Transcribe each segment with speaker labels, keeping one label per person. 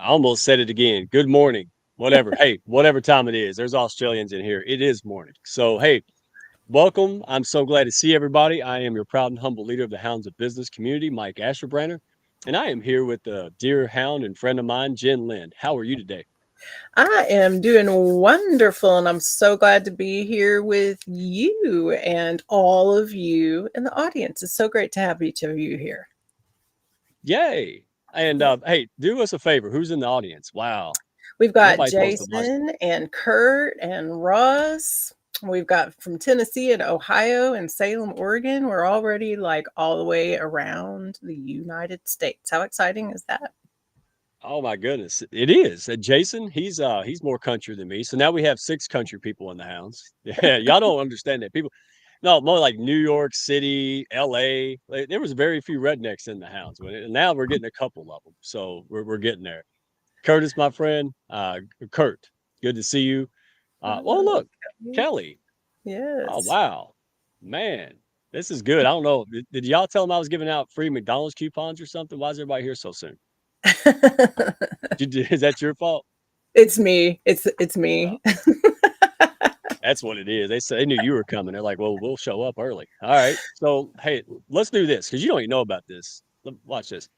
Speaker 1: I almost said it again. Good morning. Whatever. Hey, whatever time it is. There's Australians in here. It is morning. So, hey, welcome. I'm so glad to see everybody. I am your proud and humble leader of the Hounds of Business community, Mike Asherbranner, and I am here with a dear hound and friend of mine, Jen Lind. How are you today?
Speaker 2: I am doing wonderful, and I'm so glad to be here with you and all of you in the audience. It's so great to have each of you here.
Speaker 1: Yay. And
Speaker 2: Yeah.
Speaker 1: hey, do us a favor. Who's in the audience? Wow.
Speaker 2: We've got
Speaker 1: Nobody's supposed to watch this.
Speaker 2: Jason and Kurt and Ross. We've got from Tennessee and Ohio and Salem, Oregon. We're already like all the way around the United States. How exciting is that?
Speaker 1: Oh my goodness. It is. Jason, he's more country than me. So now we have six country people in the hounds. Yeah, y'all don't understand that. People no, more like New York City, LA. There was very few rednecks in the hounds, and now we're getting a couple of them. So we're getting there. Curtis, my friend, Kurt, good to see you. Oh
Speaker 2: Oh,
Speaker 1: look, Kelly. Oh
Speaker 2: yes.
Speaker 1: wow, man, this is good. I don't know. Did y'all tell him I was giving out free McDonald's coupons or something? Why is everybody here so soon? Is that your fault?
Speaker 2: It's me. It's
Speaker 1: Uh,
Speaker 2: me.
Speaker 1: That's what it is. They said they knew you were coming. They're like, well, we'll show up early. All right. So, hey, let's do this because you don't even know about this. Watch this.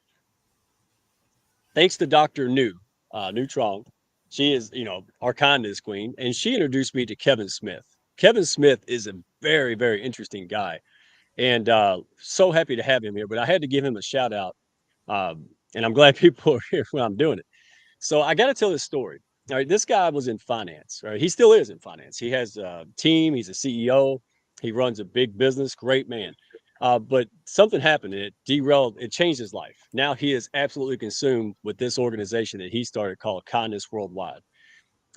Speaker 1: Thanks to Dr. Neutrong. She is, our kindness queen. And she introduced me to Kevin Smith. Kevin Smith is a very, very interesting guy. And so happy to have him here. But I had to give him a shout out. And I'm glad people are here when I'm doing it. So I got to tell this story. All right, this guy was in finance. Right, he still is in finance. He has a team. He's a CEO. He runs a big business. Great man. But something happened. And it derailed. It changed his life. Now he is absolutely consumed with this organization that he started called Kindness Worldwide.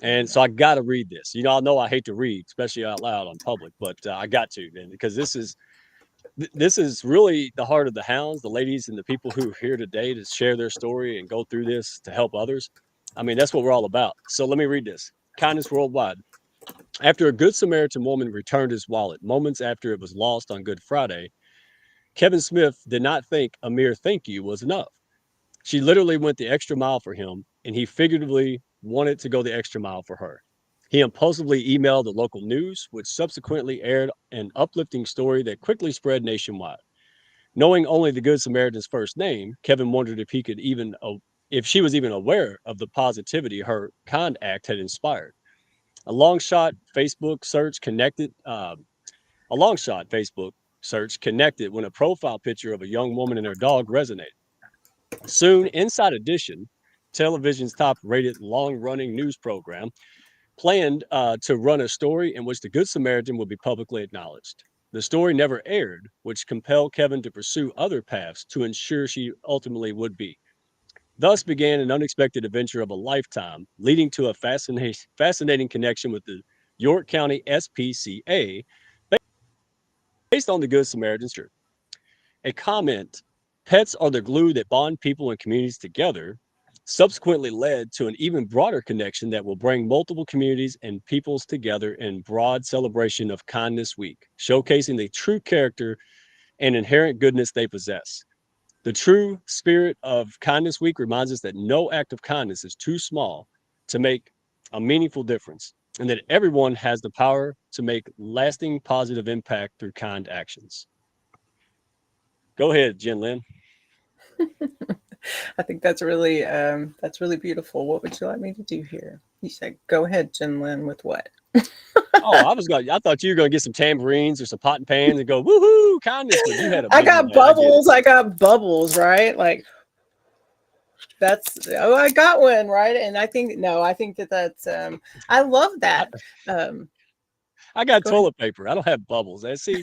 Speaker 1: And so I got to read this. I know I hate to read, especially out loud on public, but I got to, man, because this is really the heart of the hounds, the ladies and the people who are here today to share their story and go through this to help others. I mean, that's what we're all about. So let me read this. Kindness Worldwide. After a Good Samaritan woman returned his wallet moments after it was lost on Good Friday, Kevin Smith did not think a mere thank you was enough. She literally went the extra mile for him, and he figuratively wanted to go the extra mile for her. He impulsively emailed the local news, which subsequently aired an uplifting story that quickly spread nationwide. Knowing only the Good Samaritan's first name, Kevin wondered if she was even aware of the positivity her kind act had inspired. A long shot Facebook search connected. A long shot Facebook search connected when a profile picture of a young woman and her dog resonated. Soon, Inside Edition, television's top-rated long-running news program, planned to run a story in which the Good Samaritan would be publicly acknowledged. The story never aired, which compelled Kevin to pursue other paths to ensure she ultimately would be. Thus began an unexpected adventure of a lifetime, leading to a fascinating connection with the York County SPCA based on the Good Samaritan's Church. A comment, pets are the glue that bond people and communities together, subsequently led to an even broader connection that will bring multiple communities and peoples together in broad celebration of Kindness Week, showcasing the true character and inherent goodness they possess. The true spirit of Kindness Week reminds us that no act of kindness is too small to make a meaningful difference, and that everyone has the power to make lasting positive impact through kind actions. Go ahead, Jen Lynn.
Speaker 2: I think that's really beautiful. What would you like me to do here? You said, "Go ahead, Jinlin." With what?
Speaker 1: Oh, I thought you were gonna get some tambourines or some pot and pans and go woohoo kindness, but you had a
Speaker 2: I
Speaker 1: big one
Speaker 2: got
Speaker 1: there. I get it.
Speaker 2: bubbles. I got bubbles. Right? Like that's. Oh, I got one. Right? And I think no. I think that's. I love
Speaker 1: I,
Speaker 2: that. Um,
Speaker 1: I got
Speaker 2: Go ahead.
Speaker 1: toilet paper. I don't have bubbles. I see.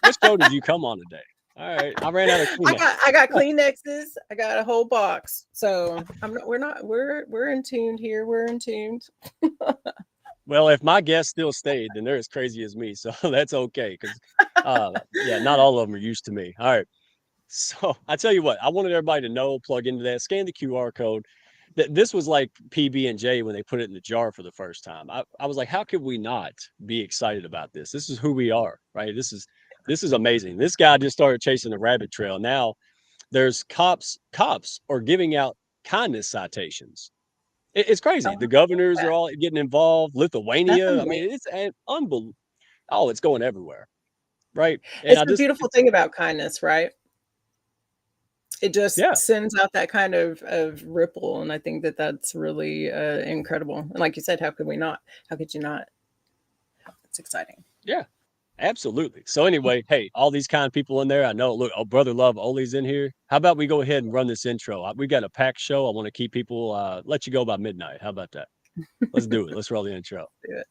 Speaker 1: What show did you come on today? All right, I ran out of Kleenex.
Speaker 2: I got Kleenexes. I got a whole box. So I'm not. We're not. We're in tuned here. We're in tuned.
Speaker 1: Well, if my guests still stayed, then they're as crazy as me, so that's okay. Because, yeah, not all of them are used to me. All right, so I tell you what, I wanted everybody to know, plug into that, scan the QR code. This was like PB and J when they put it in the jar for the first time. I was like, how could we not be excited about this? This is who we are, right? This is amazing. This guy just started chasing a rabbit trail. Now there's cops are giving out kindness citations. It's crazy.
Speaker 2: Oh,
Speaker 1: The governors
Speaker 2: yeah.
Speaker 1: are all getting involved.
Speaker 2: That's
Speaker 1: Lithuania. I
Speaker 2: amazing.
Speaker 1: mean, it's an unbelievable. Oh, it's going everywhere, right? And
Speaker 2: It's
Speaker 1: I
Speaker 2: the
Speaker 1: just,
Speaker 2: beautiful
Speaker 1: it's
Speaker 2: thing about kindness, right? It just
Speaker 1: yeah,
Speaker 2: sends out that kind of ripple, and I think that that's really, incredible, and like you said, how could we not? How could you not? It's exciting.
Speaker 1: yeah, absolutely. So anyway, hey, all these kind people in there. I know. Look, oh, brother love Oli's in here. How about we go ahead and run this intro? We got a packed show. I want to keep people. Let you go by midnight. How about that? Let's do it. Let's roll the intro.
Speaker 2: Do it.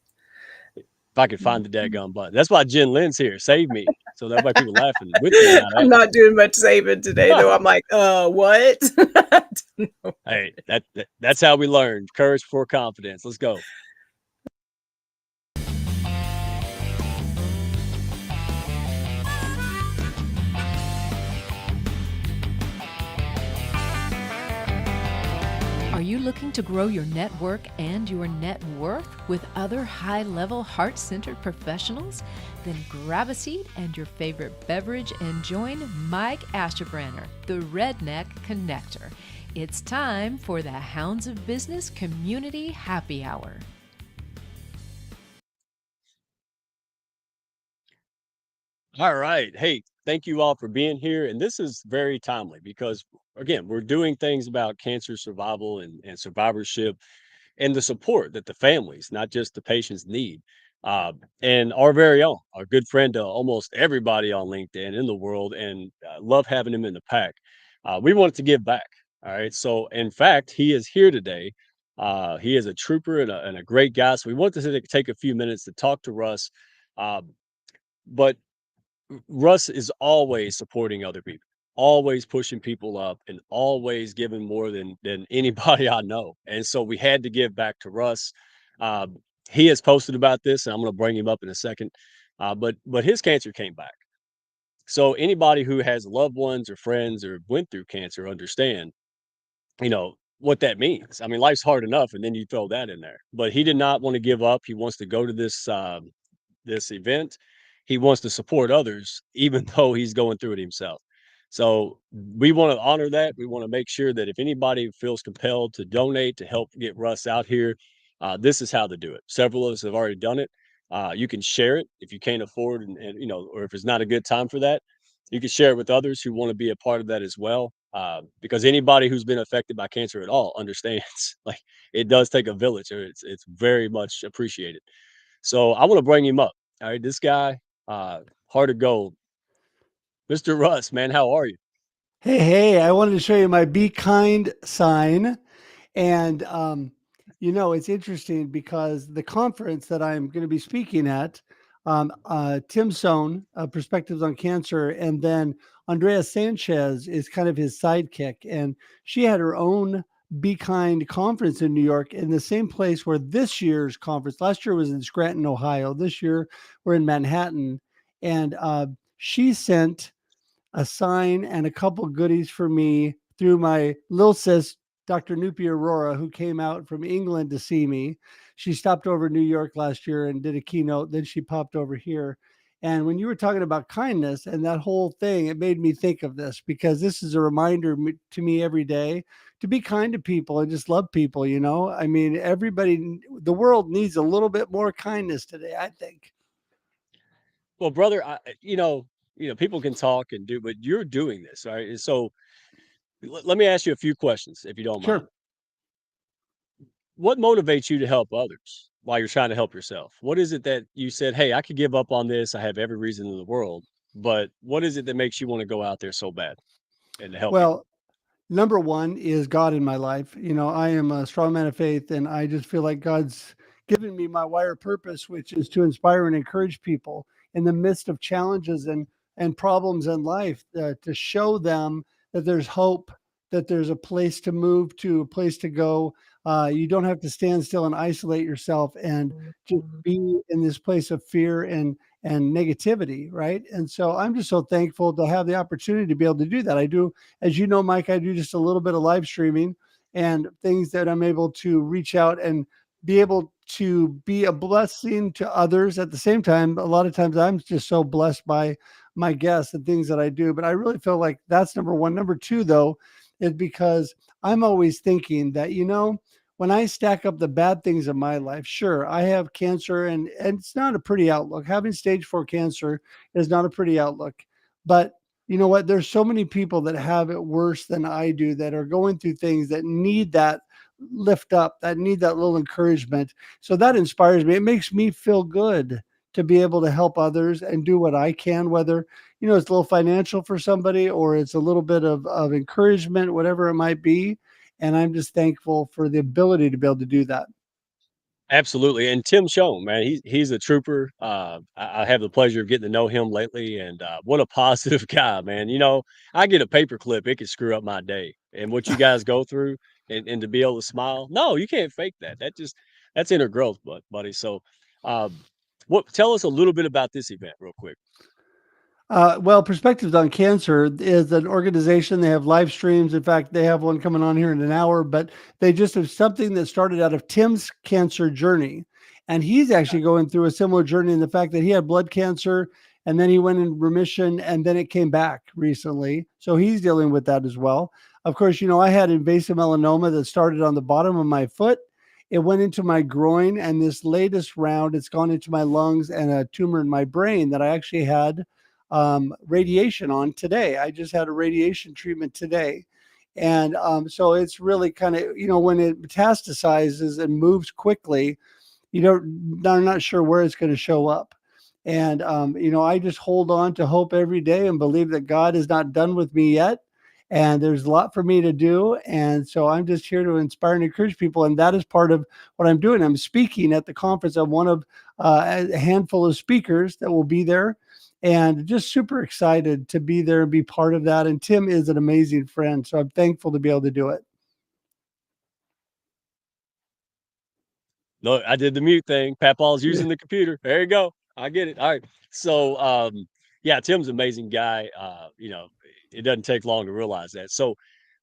Speaker 1: If I could find the daggone button. That's why Jen Lynn's here. Save me. So that way people laughing with me and not
Speaker 2: I'm
Speaker 1: at me.
Speaker 2: not doing much saving today, though. I'm like, what? I don't know.
Speaker 1: Hey, that's how we learn. Courage before confidence. Let's go.
Speaker 3: Are you looking to grow your network and your net worth with other high-level, heart-centered professionals? Then grab a seat and your favorite beverage and join Mike Asherbranner, the Redneck Connector. It's time for the Hounds of Business Community Happy Hour.
Speaker 1: All right. Hey, thank you all for being here. And this is very timely because, again, we're doing things about cancer survival and survivorship and the support that the families, not just the patients, need. And our very own, our good friend to almost everybody on LinkedIn in the world, and love having him in the pack. We wanted to give back. All right. So, in fact, he is here today. He is a trooper and a great guy. So, we wanted to take a few minutes to talk to Russ. But Russ is always supporting other people, always pushing people up, and always giving more than anybody I know. And so we had to give back to Russ. Um, he has posted about this, and I'm going to bring him up in a second. But his cancer came back. So anybody who has loved ones or friends or went through cancer understand, what that means. I mean, life's hard enough, and then you throw that in there. But he did not want to give up. He wants to go to this event. He wants to support others, even though he's going through it himself. So we want to honor that. We want to make sure that if anybody feels compelled to donate to help get Russ out here, this is how to do it. Several of us have already done it. You can share it if you can't afford, or if it's not a good time for that. You can share it with others who want to be a part of that as well. Because anybody who's been affected by cancer at all understands, like it does take a village, or it's very much appreciated. So I want to bring him up. All right, this guy, heart of gold, Mr. Russ, man, how are you?
Speaker 4: Hey, hey, I wanted to show you my Be Kind sign. And, it's interesting because the conference that I'm going to be speaking at, Tim Sohn, Perspectives on Cancer, and then Andrea Sanchez is kind of his sidekick. And she had her own Be Kind conference in New York in the same place where this year's conference, last year was in Scranton, Ohio. This year we're in Manhattan. And she sent a sign and a couple goodies for me through my little sis, Dr. Nupi Aurora, who came out from England to see me. She stopped over in New York last year and did a keynote. Then she popped over here. And when you were talking about kindness and that whole thing, it made me think of this because this is a reminder to me every day to be kind to people and just love people. I mean, everybody, the world needs a little bit more kindness today, I think.
Speaker 1: Well, brother, people can talk and do, but you're doing this, all right? And so let me ask you a few questions, if you don't mind.
Speaker 4: Sure.
Speaker 1: What motivates you to help others while you're trying to help yourself? What is it that you said, hey, I could give up on this. I have every reason in the world. But what is it that makes you want to go out there so bad and to help people?
Speaker 4: Well, number one is God in my life. I am a strong man of faith, and I just feel like God's given me my wire purpose, which is to inspire and encourage people in the midst of challenges and problems in life, to show them that there's hope, that there's a place to move to, a place to go. You don't have to stand still and isolate yourself and just be in this place of fear and negativity, right? And so I'm just so thankful to have the opportunity to be able to do that. I do, as you know, Mike, I do just a little bit of live streaming and things that I'm able to reach out and be able to be a blessing to others. At the same time, a lot of times I'm just so blessed by my guests and things that I do, but I really feel like that's number one. Number two, though, is because I'm always thinking that, when I stack up the bad things in my life, sure, I have cancer and it's not a pretty outlook. Having stage 4 cancer is not a pretty outlook. But you know what? There's so many people that have it worse than I do that are going through things that need that lift up, that need that little encouragement. So that inspires me. It makes me feel good to be able to help others and do what I can, whether, it's a little financial for somebody or it's a little bit of encouragement, whatever it might be. And I'm just thankful for the ability to be able to do that.
Speaker 1: Absolutely, and Tim Schoen, man, he's a trooper. I have the pleasure of getting to know him lately, and what a positive guy, man. I get a paperclip, it can screw up my day, and what you guys go through, and to be able to smile, no, you can't fake that. That's inner growth, buddy. So, um, what? Tell us a little bit about this event, real quick.
Speaker 4: Well, Perspectives on Cancer is an organization. They have live streams. In fact, they have one coming on here in an hour, but they just have something that started out of Tim's cancer journey. And he's actually going through a similar journey in the fact that he had blood cancer and then he went in remission and then it came back recently. So he's dealing with that as well. Of course, I had invasive melanoma that started on the bottom of my foot. It went into my groin, and this latest round, it's gone into my lungs and a tumor in my brain that I actually had radiation on today. I just had a radiation treatment today. And so it's really kind of, when it metastasizes and moves quickly, I'm not sure where it's going to show up. And, I just hold on to hope every day and believe that God is not done with me yet. And there's a lot for me to do. And so I'm just here to inspire and encourage people. And that is part of what I'm doing. I'm speaking at the conference. I'm one of a handful of speakers that will be there, and just super excited to be there and be part of that. And Tim is an amazing friend. So I'm thankful to be able to do it.
Speaker 1: Look, I did the mute thing. Papaw's using the computer. There you go. I get it. All right. So, yeah, Tim's an amazing guy. It doesn't take long to realize that. So,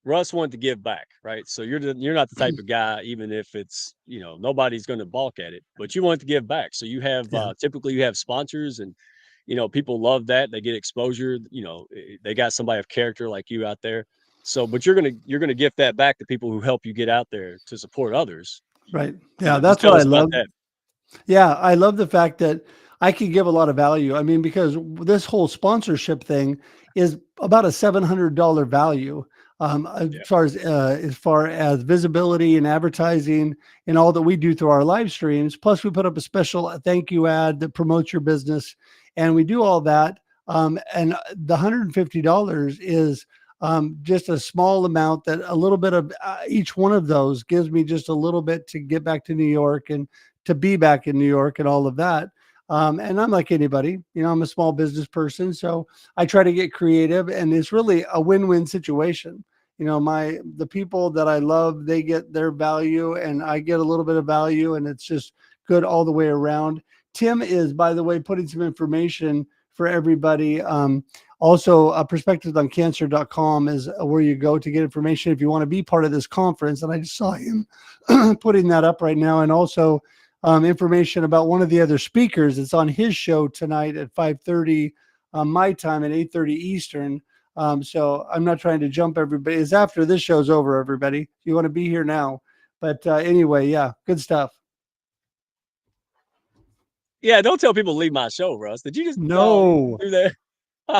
Speaker 1: Russ wanted to give back, right? So you're not the type of guy, even if it's nobody's going to balk at it, but you want to give back. So you have
Speaker 4: Yeah.
Speaker 1: typically you have sponsors, and people love that. They get exposure. They got somebody of character like you out there. So, but you're gonna gift that back to people who help you get out there to support others.
Speaker 4: Right. Yeah.
Speaker 1: Just
Speaker 4: That's what
Speaker 1: tell
Speaker 4: I
Speaker 1: us about
Speaker 4: love.
Speaker 1: that.
Speaker 4: Yeah, I love the fact that I can give a lot of value. I mean, because this whole sponsorship thing is about a $700 value,
Speaker 1: Yeah.
Speaker 4: as far as visibility and advertising and all that we do through our live streams. Plus, we put up a special thank you ad that promotes your business, and we do all that. And the $150 is just a small amount that a little bit of each one of those gives me just a little bit to get back to New York and to be back in New York and all of that. And I'm like anybody, I'm a small business person. So I try to get creative, and it's really a win-win situation. The people that I love, they get their value and I get a little bit of value, and it's just good all the way around. Tim is, by the way, putting some information for everybody. Also, perspectivesoncancer.com is where you go to get information if you want to be part of this conference. And I just saw him putting that up right now. And also, information about one of the other speakers. It's on his show tonight at 5:30 my time, at 8:30 Eastern. So I'm not trying to jump everybody. It's after this show's over, everybody. You want to be here now. But anyway, yeah, good stuff.
Speaker 1: Yeah, don't tell people to leave my show, Russ. Did you just
Speaker 4: No,
Speaker 1: do that?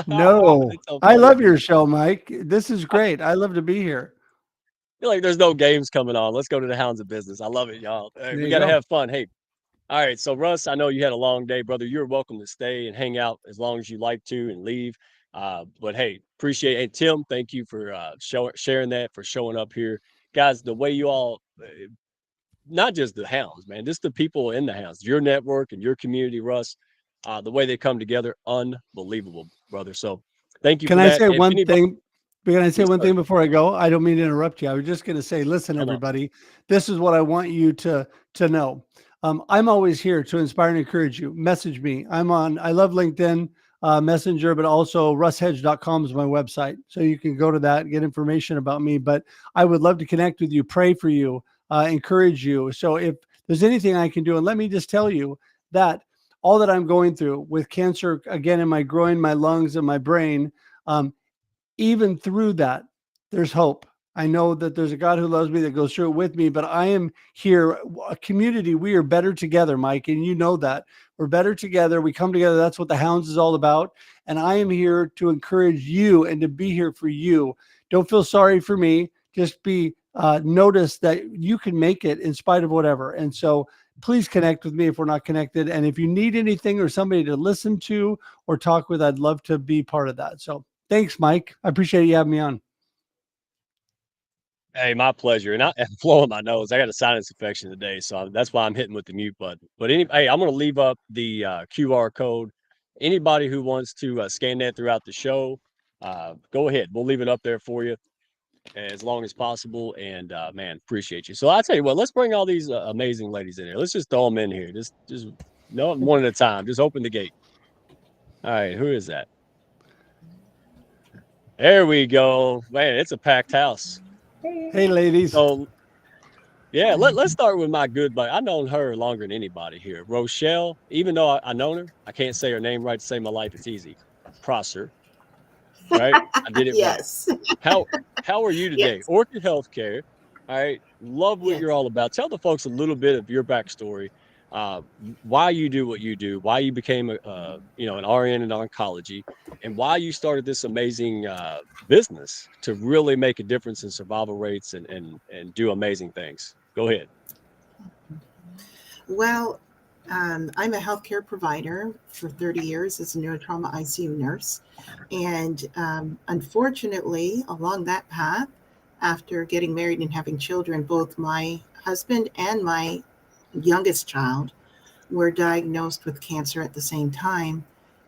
Speaker 4: no.
Speaker 1: It's so
Speaker 4: I
Speaker 1: funny.
Speaker 4: love your show, Mike. This is great. I love to be here.
Speaker 1: Feel like there's no games coming on. Let's go to the hounds of business. I love it, y'all. Hey,
Speaker 4: There
Speaker 1: we
Speaker 4: you
Speaker 1: got to
Speaker 4: go.
Speaker 1: have fun. Hey, all right. So, Russ, I know you had a long day, brother. You're welcome to stay and hang out as long as you like to and leave. But hey, appreciate it. And Tim, thank you for sharing that, for showing up here. Guys, the way you all, not just the hounds, man, just the people in the hounds, your network and your community, Russ, the way they come together, unbelievable, brother. So, thank you
Speaker 4: Can
Speaker 1: for
Speaker 4: I
Speaker 1: that.
Speaker 4: say
Speaker 1: If
Speaker 4: one
Speaker 1: anybody,
Speaker 4: thing? Can I say
Speaker 1: yes,
Speaker 4: one
Speaker 1: sir.
Speaker 4: thing before I go? I don't mean to interrupt you. I was just going to say, listen,
Speaker 1: No, no.
Speaker 4: everybody, this is what I want you to know. I'm always here to inspire and encourage you. Message me. I love LinkedIn Messenger, but also russhedge.com is my website. So you can go to that and get information about me. But I would love to connect with you, pray for you, encourage you. So if there's anything I can do, and let me just tell you that all that I'm going through with cancer, again, in my groin, my lungs, and my brain, even through that, there's hope. I know that there's a God who loves me that goes through it with me, but I am here, a community. We are better together, Mike. And you know that we're better together. We come together. That's what the Hounds is all about. And I am here to encourage you and to be here for you. Don't feel sorry for me. Just be notice that you can make it in spite of whatever. And so please connect with me if we're not connected. And if you need anything or somebody to listen to or talk with, I'd love to be part of that. So thanks, Mike. I appreciate you having me on.
Speaker 1: Hey, my pleasure. And I'm blowing my nose. I got a sinus infection today, so that's why I'm hitting with the mute button. But hey, I'm going to leave up the QR code. Anybody who wants to scan that throughout the show, go ahead. We'll leave it up there for you as long as possible. And man, appreciate you. So I'll tell you what, let's bring all these amazing ladies in here. Let's just throw them in here. Just no one at a time. Just open the gate. All right, who is that? There we go. Man, it's a packed house.
Speaker 4: Hey, ladies.
Speaker 1: So yeah, let's start with my good buddy. I've known her longer than anybody here. Rochelle, even though I known her, I can't say her name right to save my life. It's easy. Prosser, right? I did it right.
Speaker 5: Yes.
Speaker 1: How are you today?
Speaker 5: Yes.
Speaker 1: Orchid Healthcare. All right. Love what
Speaker 5: Yes.
Speaker 1: you're all about. Tell the folks a little bit of your backstory, why you do what you do, why you became an RN in oncology, and why you started this amazing business to really make a difference in survival rates and do amazing things. Go ahead.
Speaker 5: Well, I'm a healthcare provider for 30 years as a neurotrauma ICU nurse. And unfortunately, along that path, after getting married and having children, both my husband and my youngest child were diagnosed with cancer at the same time.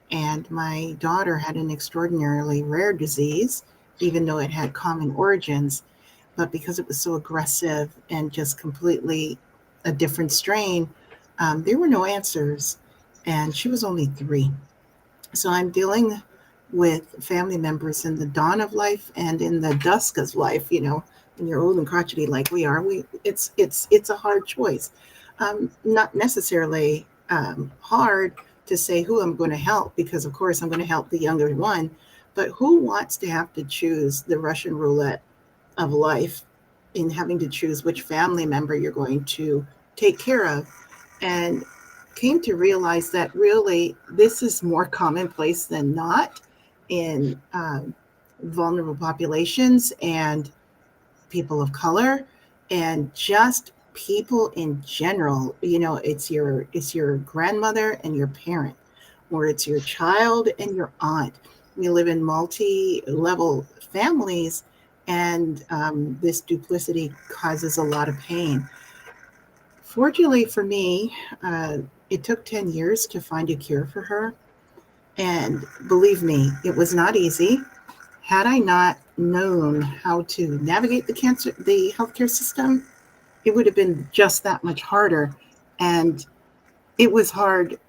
Speaker 5: And my daughter had an extraordinarily rare disease, even though it had common origins. But because it was so aggressive and just completely a different strain, there were no answers. And she was only 3. So I'm dealing with family members in the dawn of life and in the dusk of life. When you're old and crotchety like we are, it's a hard choice. Not necessarily hard to say who I'm going to help, because of course I'm going to help the younger one, but who wants to have to choose the Russian roulette of life in having to choose which family member you're going to take care of? And came to realize that really this is more commonplace than not in vulnerable populations and people of color and just people in general. It's your grandmother and your parent, or it's your child and your aunt. We live in multi-level families, and this duplicity causes a lot of pain. Fortunately for me, it took 10 years to find a cure for her. And believe me, it was not easy. Had I not known how to navigate the healthcare system, it would have been just that much harder. And it was hard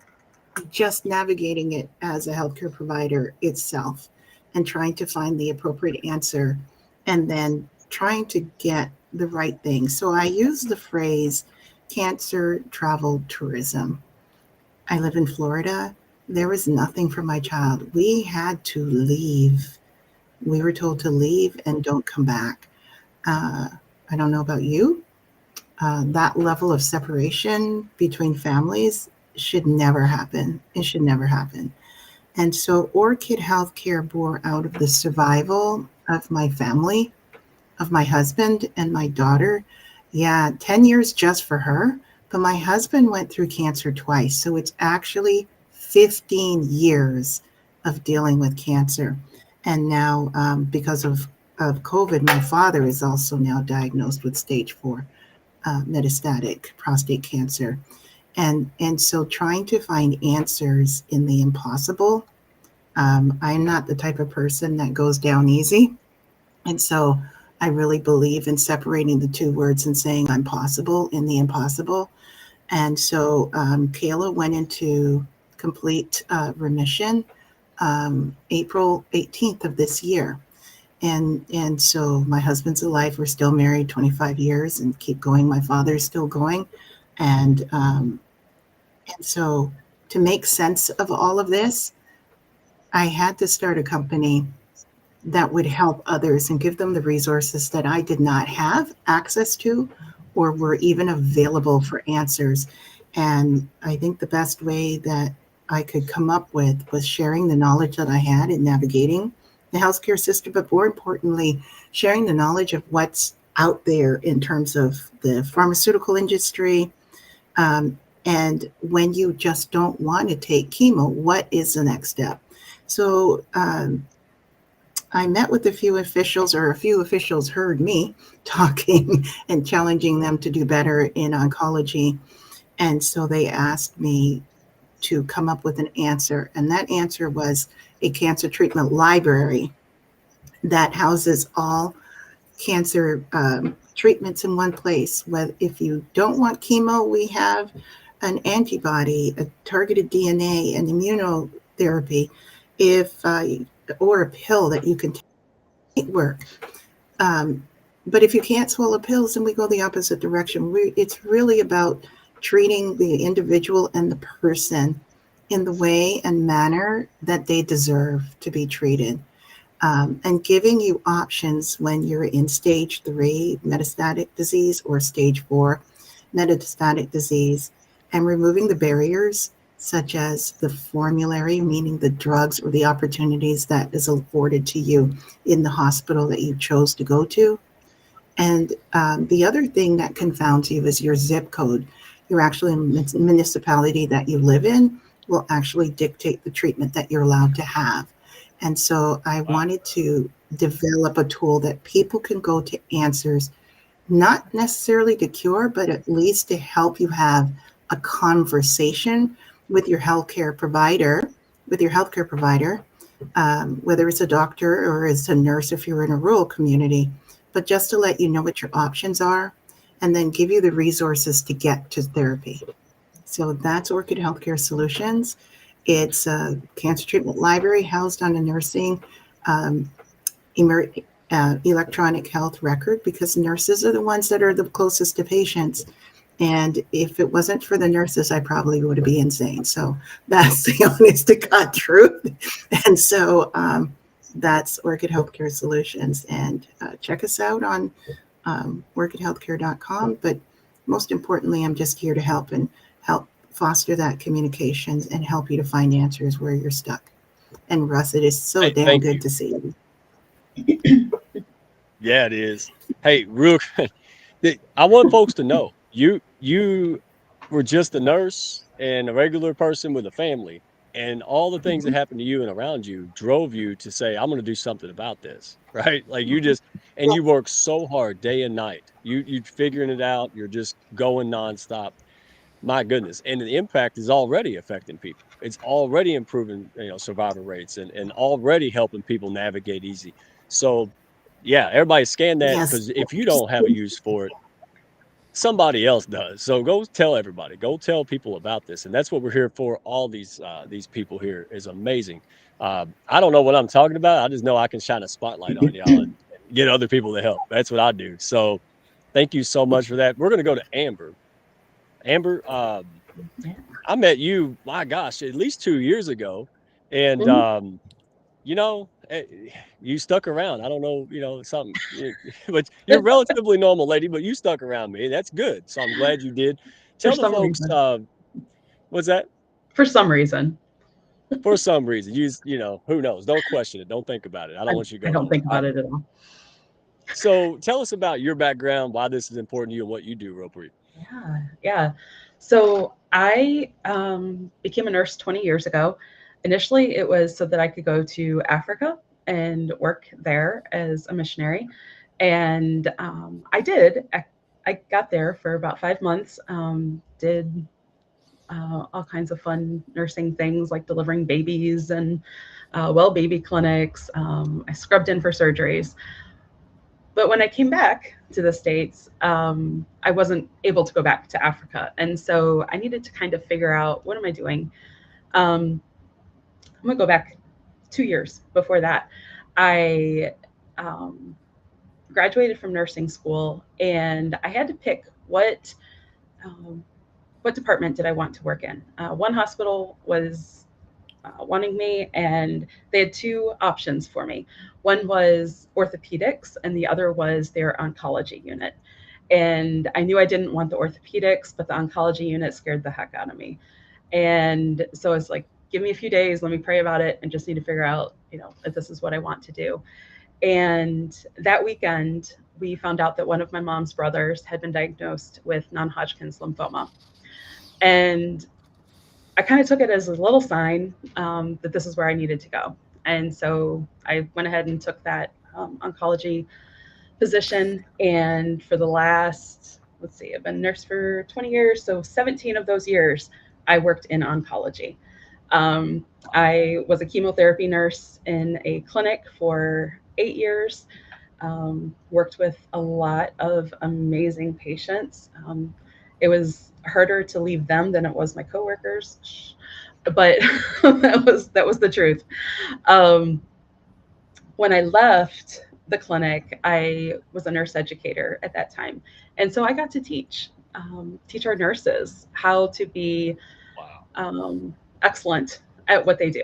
Speaker 5: just navigating it as a healthcare provider itself and trying to find the appropriate answer and then trying to get the right thing. So I use the phrase cancer travel tourism. I live in Florida. There was nothing for my child. We had to leave. We were told to leave and don't come back. I don't know about you. That level of separation between families should never happen. It should never happen. And so Orchid Healthcare bore out of the survival of my family, of my husband and my daughter. Yeah, 10 years just for her. But my husband went through cancer twice. So it's actually 15 years of dealing with cancer. And now, because of COVID, my father is also now diagnosed with stage 4 metastatic prostate cancer. And so trying to find answers in the impossible. I'm not the type of person that goes down easy. And so I really believe in separating the two words and saying I'm possible in the impossible. And so Kayla went into complete remission April 18th of this year. And so my husband's alive. We're still married 25 years and keep going. My father's still going. And so to make sense of all of this, I had to start a company that would help others and give them the resources that I did not have access to or were even available for answers. And I think the best way that I could come up with was sharing the knowledge that I had in navigating the healthcare system, but more importantly, sharing the knowledge of what's out there in terms of the pharmaceutical industry. And when you just don't want to take chemo, what is the next step? So I met with a few officials, or a few officials heard me talking and challenging them to do better in oncology. And so they asked me to come up with an answer. And that answer was a cancer treatment library that houses all cancer treatments in one place. If you don't want chemo, we have an antibody, a targeted DNA, an immunotherapy, if or a pill that you can take work. Um, but if you can't swallow pills, then we go the opposite direction. It's really about treating the individual and the person in the way and manner that they deserve to be treated, and giving you options when you're in stage 3 metastatic disease or stage 4 metastatic disease, and removing the barriers such as the formulary, meaning the drugs or the opportunities that is afforded to you in the hospital that you chose to go to. And the other thing that confounds you is your zip code. Your actual municipality that you live in will actually dictate the treatment that you're allowed to have. And so I
Speaker 1: Wow.
Speaker 5: wanted to develop a tool that people can go to answers, not necessarily to cure, but at least to help you have a conversation with your healthcare provider, whether it's a doctor or as a nurse if you're in a rural community, but just to let you know what your options are and then give you the resources to get to therapy. So that's Orchid Healthcare Solutions. It's a cancer treatment library housed on a nursing um, electronic health record, because nurses are the ones that are the closest to patients. And if it wasn't for the nurses, I probably would be insane. So that's the honest to God truth. And so that's Orchid Healthcare Solutions. And check us out on orchidhealthcare.com. But most importantly, I'm just here to help foster that communications and help you to find answers where you're stuck. And Russ, it is so
Speaker 1: Hey,
Speaker 5: damn
Speaker 1: thank
Speaker 5: good
Speaker 1: you.
Speaker 5: to see you.
Speaker 1: Yeah, it is. Hey, real I want folks to know you were just a nurse and a regular person with a family, and all the things that happened to you and around you drove you to say, "I'm going to do something about this." Right? Like you just and you work so hard day and night. You figuring it out. You're just going nonstop. My goodness, and the impact is already affecting people. It's already improving, survivor rates and already helping people navigate easy. So, yeah, everybody scan that
Speaker 5: Yes.
Speaker 1: because if you don't have a use for it, somebody else does. So go tell everybody. Go tell people about this, and that's what we're here for. All these people here is amazing. I don't know what I'm talking about. I just know I can shine a spotlight on y'all and get other people to help. That's what I do. So, thank you so much for that. We're gonna go to Amber. Amber, I met you, my gosh, at least 2 years ago, and,
Speaker 6: Mhm.
Speaker 1: you know, you stuck around. I don't know, something, but you're a relatively normal lady, but you stuck around me, and that's good, so I'm glad you did.
Speaker 6: For
Speaker 1: Tell the
Speaker 6: some
Speaker 1: folks,
Speaker 6: reason.
Speaker 1: what's that?
Speaker 6: For some reason.
Speaker 1: For some reason, who knows? Don't question it, don't think about it. I don't
Speaker 6: I,
Speaker 1: want you to
Speaker 6: I
Speaker 1: go
Speaker 6: don't
Speaker 1: nowhere.
Speaker 6: think about it at all.
Speaker 1: So tell us about your background, why this is important to you, and what you do real brief.
Speaker 6: Yeah, yeah. So I became a nurse 20 years ago. Initially, it was so that I could go to Africa and work there as a missionary. And I did. I got there for about 5 months, did all kinds of fun nursing things like delivering babies and well baby clinics. I scrubbed in for surgeries. But when I came back to the States, I wasn't able to go back to Africa. And so I needed to kind of figure out, what am I doing? I'm going to go back 2 years before that. I um, graduated from nursing school, and I had to pick um, what department did I want to work in. One hospital was wanting me, and they had two options for me. One was orthopedics, and the other was their oncology unit. And I knew I didn't want the orthopedics, but the oncology unit scared the heck out of me. And so it's like, give me a few days, let me pray about it, and just need to figure out, if this is what I want to do. And that weekend, we found out that one of my mom's brothers had been diagnosed with non-Hodgkin's lymphoma. And I kind of took it as a little sign that this is where I needed to go. And so I went ahead and took that oncology position. And for the last, I've been a nurse for 20 years. So 17 of those years, I worked in oncology. I was a chemotherapy nurse in a clinic for 8 years, worked with a lot of amazing patients. It was harder to leave them than it was my coworkers, but that was the truth. When I left the clinic, I was a nurse educator at that time, and so I got to teach our nurses how to be excellent at what they do,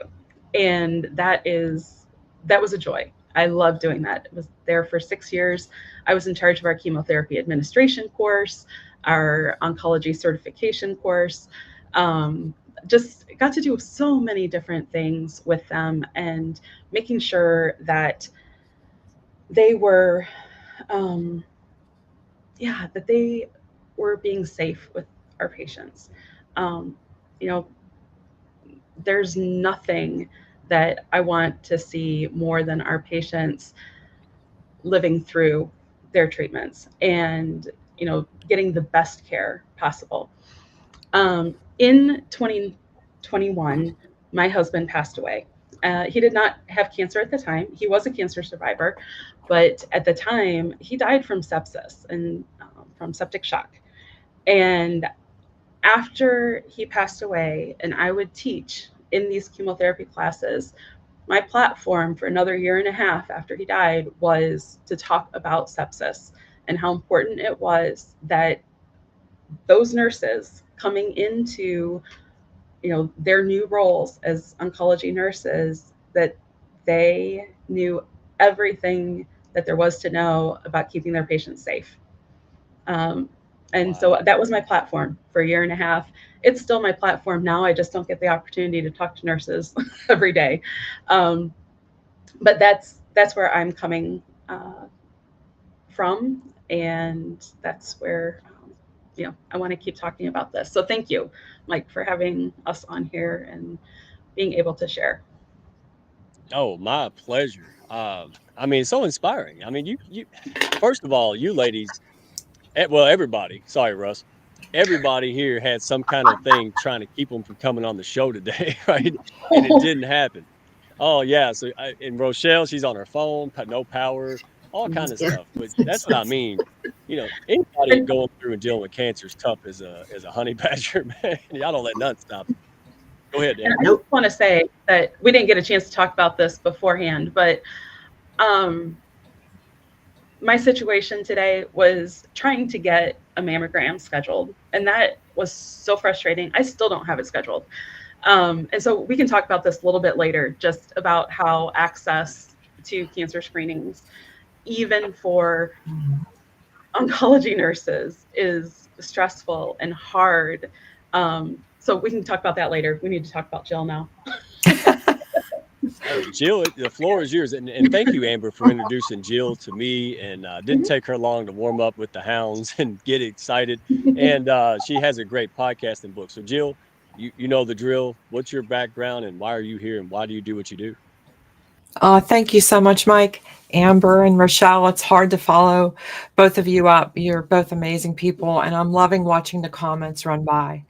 Speaker 6: and that was a joy. I love doing that. I was there for 6 years. I was in charge of our chemotherapy administration course, our oncology certification course. Just got to do so many different things with them, and making sure that they were, that they were being safe with our patients. Um, you know, there's nothing that I want to see more than our patients living through their treatments and, getting the best care possible. In 2021, my husband passed away. He did not have cancer at the time. He was a cancer survivor, but at the time, he died from sepsis and from septic shock. And after he passed away, and I would teach in these chemotherapy classes, my platform for another year and a half after he died was to talk about sepsis and how important it was that those nurses coming into their new roles as oncology nurses, that they knew everything that there was to know about keeping their patients safe. And so that was my platform for a year and a half. It's still my platform now. I just don't get the opportunity to talk to nurses every day. But that's where I'm coming from, and that's where I want to keep talking about this. So thank you, Mike, for having us on here and being able to share.
Speaker 1: Oh, my pleasure. I mean, it's so inspiring. I mean, you first of all, you ladies, well, everybody, sorry, Russ, everybody here had some kind of thing trying to keep them from coming on the show today, right? And it didn't happen. Oh yeah, so and Rochelle, she's on her phone, no power, all kind of
Speaker 5: Yeah.
Speaker 1: stuff. But that's what I mean. Anybody
Speaker 6: And
Speaker 1: going through and dealing with cancer is tough as a honey badger, man. Y'all don't let nothing stop you. Go ahead,
Speaker 6: And
Speaker 1: Amber.
Speaker 6: I just want to say that we didn't get a chance to talk about this beforehand, but my situation today was trying to get a mammogram scheduled, and that was so frustrating. I still don't have it scheduled. And so we can talk about this a little bit later, just about how access to cancer screenings, even for oncology nurses, is stressful and hard. So we can talk about that later. We need to talk about Jill now.
Speaker 1: Jill, the floor is yours. And thank you, Amber, for introducing Jill to me. And didn't take her long to warm up with the hounds and get excited. And she has a great podcast and book. So, Jill, you know the drill. What's your background and why are you here and why do you do what you do?
Speaker 7: Thank you so much, Mike, Amber, and Rochelle. It's hard to follow both of you up. You're both amazing people, and I'm loving watching the comments run by.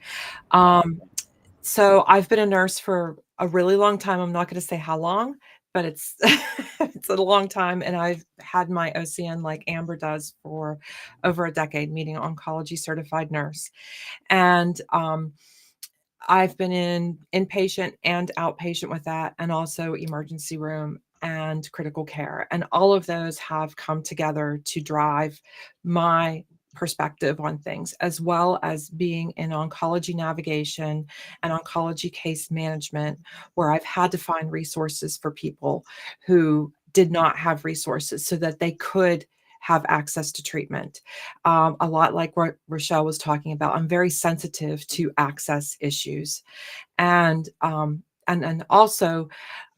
Speaker 7: So I've been a nurse for a really long time. I'm not going to say how long, but it's it's a long time. And I've had my OCN like Amber does for over a decade, meaning oncology certified nurse. And I've been in inpatient and outpatient with that, and also emergency room and critical care. And all of those have come together to drive my perspective on things, as well as being in oncology navigation and oncology case management, where I've had to find resources for people who did not have resources so that they could have access to treatment. A lot like what Rochelle was talking about, I'm very sensitive to access issues. And also,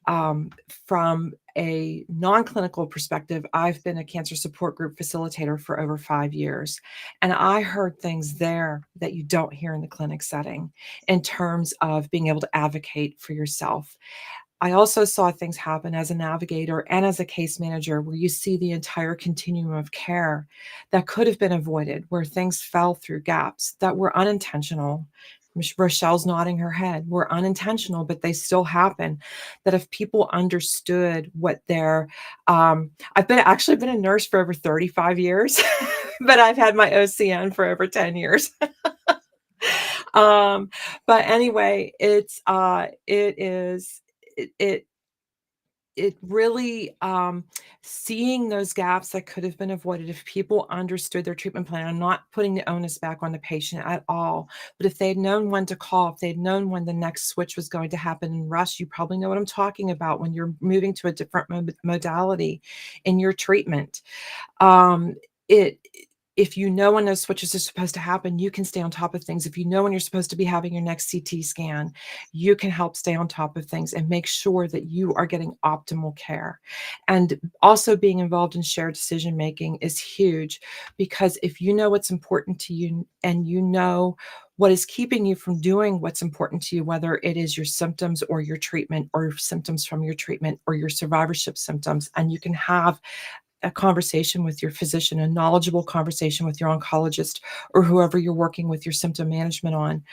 Speaker 7: from a non-clinical perspective, I've been a cancer support group facilitator for over 5 years. And I heard things there that you don't hear in the clinic setting in terms of being able to advocate for yourself. I also saw things happen as a navigator and as a case manager where you see the entire continuum of care that could have been avoided, where things fell through gaps that were unintentional. Rochelle's nodding her head. Were unintentional, but they still happen. That if people understood what their, I've actually been a nurse for over 35 years, but I've had my OCN for over 10 years. But anyway, it really, seeing those gaps that could have been avoided if people understood their treatment plan. I'm not putting the onus back on the patient at all, but if they'd known when to call, if they'd known when the next switch was going to happen, and Russ, you probably know what I'm talking about when you're moving to a different modality in your treatment. If you know when those switches are supposed to happen, you can stay on top of things. If you know when you're supposed to be having your next CT scan, you can help stay on top of things and make sure that you are getting optimal care. And also being involved in shared decision making is huge, because if you know what's important to you and you know what is keeping you from doing what's important to you, whether it is your symptoms or your treatment or symptoms from your treatment or your survivorship symptoms, and you can have a conversation with your physician, a knowledgeable conversation with your oncologist or whoever you're working with your symptom management on,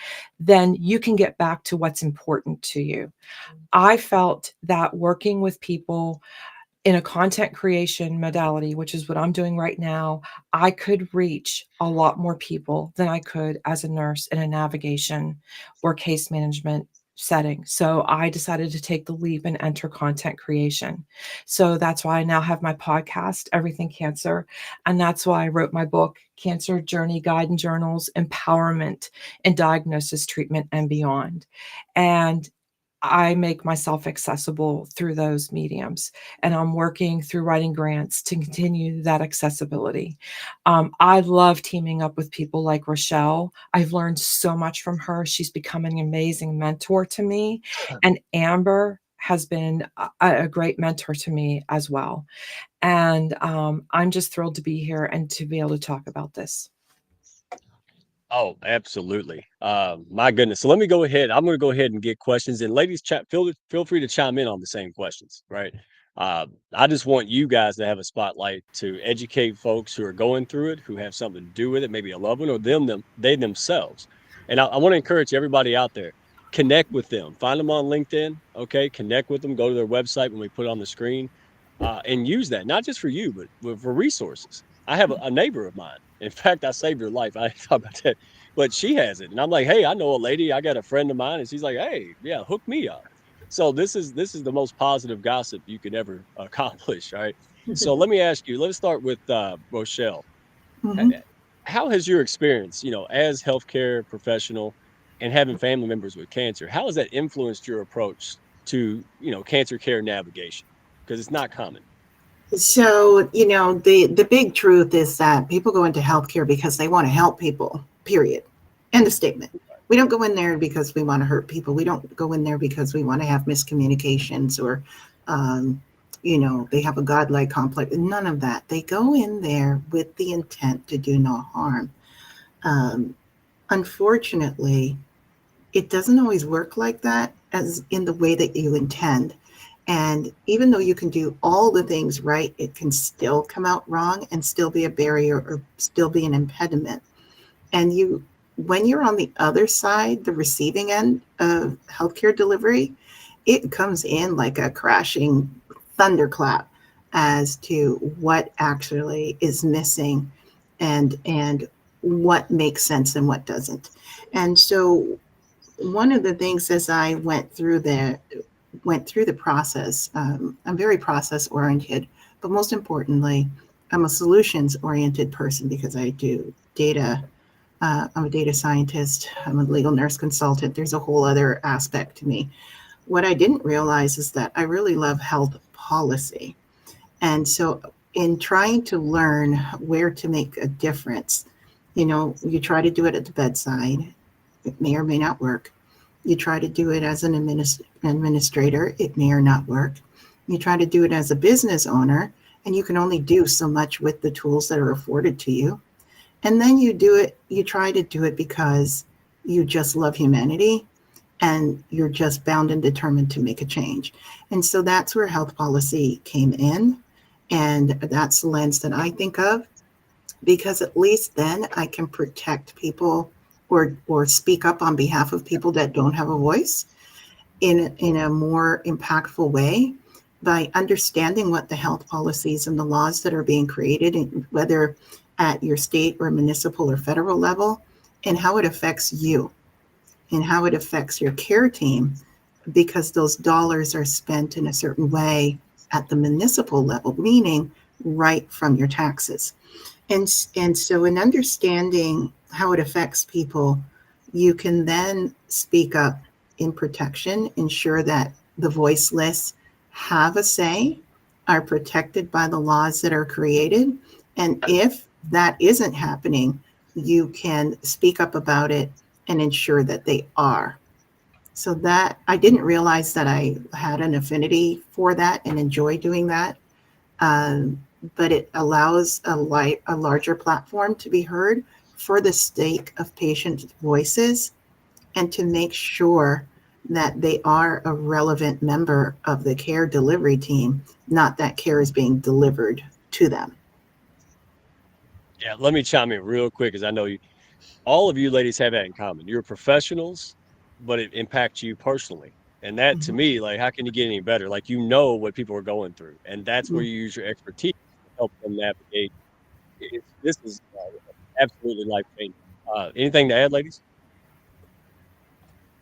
Speaker 7: then you can get back to what's important to you. I felt that working with people in a content creation modality, which is what I'm doing right now, I could reach a lot more people than I could as a nurse in a navigation or case management setting. So I decided to take the leap and enter content creation. So that's why I now have my podcast, Everything Cancer. And that's why I wrote my book, Cancer Journey Guide and Journals, Empowerment in Diagnosis, Treatment, and Beyond. And I make myself accessible through those mediums, and I'm working through writing grants to continue that accessibility. I love teaming up with people like Rochelle. I've learned so much from her. She's become an amazing mentor to me, and Amber has been a great mentor to me as well. And I'm just thrilled to be here and to be able to talk about this.
Speaker 1: Oh, absolutely. My goodness. So let me go ahead. I'm going to go ahead and get questions, and ladies, chat. Feel free to chime in on the same questions. Right. I just want you guys to have a spotlight to educate folks who are going through it, who have something to do with it, maybe a loved one or they themselves. And I want to encourage everybody out there, connect with them. Find them on LinkedIn. Okay, connect with them. Go to their website when we put it on the screen, and use that not just for you, but for resources. I have a neighbor of mine. In fact, I saved her life. I didn't talk about that, but she has it, and I'm like, hey, I know a lady. I got a friend of mine, and she's like, hey, yeah, hook me up. So this is the most positive gossip you could ever accomplish, right? So let me ask you. Let's start with Rochelle. Uh,
Speaker 5: Mhm.
Speaker 1: How has your experience, as healthcare professional and having family members with cancer, how has that influenced your approach to, cancer care navigation? Because it's not common.
Speaker 5: So, the big truth is that people go into healthcare because they want to help people, period. End of statement. We don't go in there because we want to hurt people. We don't go in there because we want to have miscommunications or, they have a godlike complex. None of that. They go in there with the intent to do no harm. Um, Unfortunately, it doesn't always work like that as in the way that you intend. And even though you can do all the things right, it can still come out wrong and still be a barrier or still be an impediment. And when you're on the other side, the receiving end of healthcare delivery, it comes in like a crashing thunderclap as to what actually is missing and what makes sense and what doesn't. And so one of the things as I went through the process, I'm very process oriented, but most importantly, I'm a solutions oriented person because I do data. I'm a data scientist. I'm a legal nurse consultant. There's a whole other aspect to me. What I didn't realize is that I really love health policy. And so, in trying to learn where to make a difference, you try to do it at the bedside, it may or may not work. You try to do it as an administrator, it may or not work. You try to do it as a business owner, and you can only do so much with the tools that are afforded to you. And then you try to do it because you just love humanity and you're just bound and determined to make a change. And so that's where health policy came in. And that's the lens that I think of, because at least then I can protect people or speak up on behalf of people that don't have a voice in a more impactful way by understanding what the health policies and the laws that are being created, whether at your state or municipal or federal level, and how it affects you and how it affects your care team, because those dollars are spent in a certain way at the municipal level, meaning right from your taxes. And so in understanding how it affects people, you can then speak up in protection, ensure that the voiceless have a say, are protected by the laws that are created. And if that isn't happening, you can speak up about it and ensure that they are. So that I didn't realize that I had an affinity for that and enjoy doing that. But it allows a larger platform to be heard for the sake of patient voices and to make sure that they are a relevant member of the care delivery team, not that care is being delivered to them.
Speaker 1: Yeah, let me chime in real quick because I know all of you ladies have that in common. You're professionals, but it impacts you personally. And that to
Speaker 5: Mhm.
Speaker 1: me, like, how can you get any better? Like, you know what people are going through, and that's where
Speaker 5: Mhm.
Speaker 1: you use your expertise to help them navigate. This is absolutely life changing. Anything to add, ladies?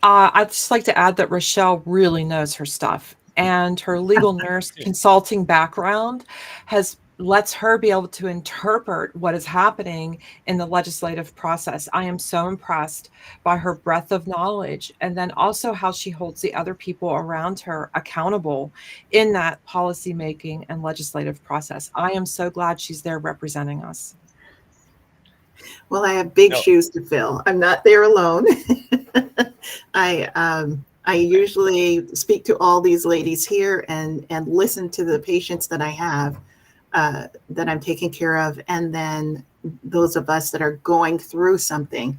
Speaker 7: I'd just like to add that Rochelle really knows her stuff, and her legal nurse consulting background has lets her be able to interpret what is happening in the legislative process. I am so impressed by her breadth of knowledge, and then also how she holds the other people around her accountable in that policy making and legislative process. I am so glad she's there representing us.
Speaker 5: Well, I have big
Speaker 1: No.
Speaker 5: shoes to fill. I'm not there alone. I usually speak to all these ladies here and listen to the patients that I have that I'm taking care of, and then those of us that are going through something.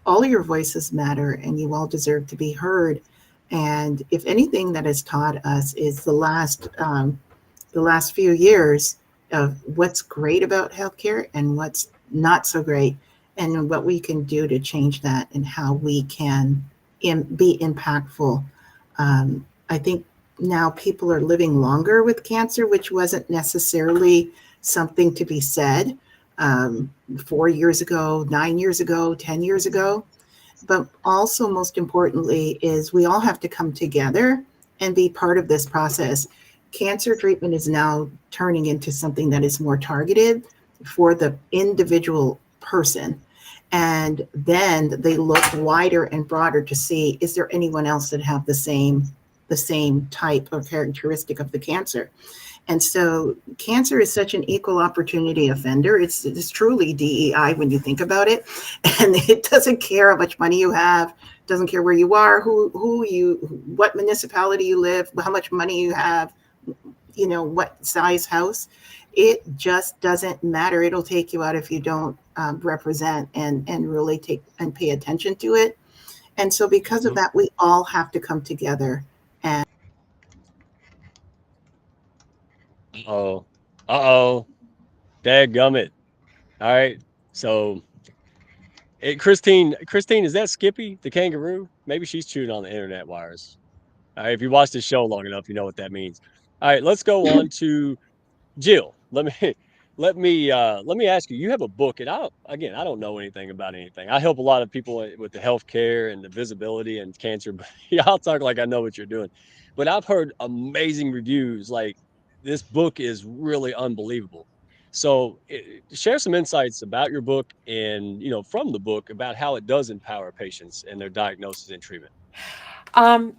Speaker 5: All of your voices matter, and you all deserve to be heard. And if anything that has taught us is the last few years of what's great about healthcare and what's not so great, and what we can do to change that and how we can be impactful. I think now people are living longer with cancer, which wasn't necessarily something to be said 4 years ago, 9 years ago, 10 years ago. But also, most importantly, is we all have to come together and be part of this process. Cancer treatment is now turning into something that is more targeted for the individual person. And then they look wider and broader to see, is there anyone else that have the same type of characteristic of the cancer? And so cancer is such an equal opportunity offender. It's truly DEI when you think about it. And it doesn't care how much money you have, doesn't care where you are, what municipality you live, how much money you have, what size house. It just doesn't matter. It'll take you out if you don't represent and really take and pay attention to it. And so because of
Speaker 1: Mhm.
Speaker 5: that, we all have to come together. And
Speaker 1: Uh-oh. Uh-oh. Dadgummit. All right. So, Christine, is that Skippy, the kangaroo? Maybe she's chewing on the internet wires. All right. If you watch this show long enough, you know what that means. All right. Let's go on to Jill. Let me ask you. You have a book, and I don't know anything about anything. I help a lot of people with the healthcare and the visibility and cancer, but y'all talk like I know what you're doing. But I've heard amazing reviews. Like, this book is really unbelievable. So share some insights about your book and, from the book about how it does empower patients and their diagnosis and treatment.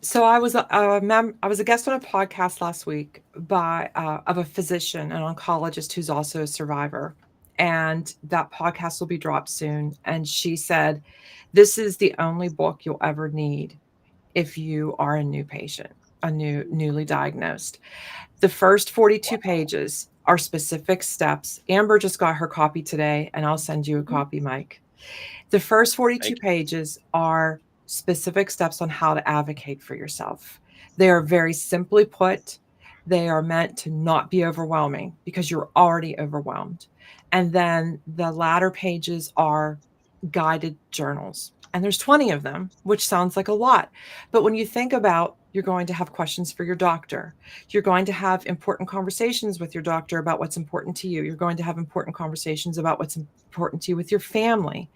Speaker 7: So I was a guest on a podcast last week by of a physician, an oncologist who's also a survivor, and that podcast will be dropped soon. And she said, "This is the only book you'll ever need if you are a new patient, newly diagnosed. The first 42 pages are specific steps. Amber just got her copy today, and I'll send you a copy, Mike. The first 42
Speaker 1: Thank you.
Speaker 7: pages are specific steps on how to advocate for yourself. They are very simply put. They are meant to not be overwhelming because you're already overwhelmed. And then the latter pages are guided journals. And there's 20 of them, which sounds like a lot. But when you think about you're going to have questions for your doctor, you're going to have important conversations with your doctor about what's important to you, you're going to have important conversations about what's important to you with your family,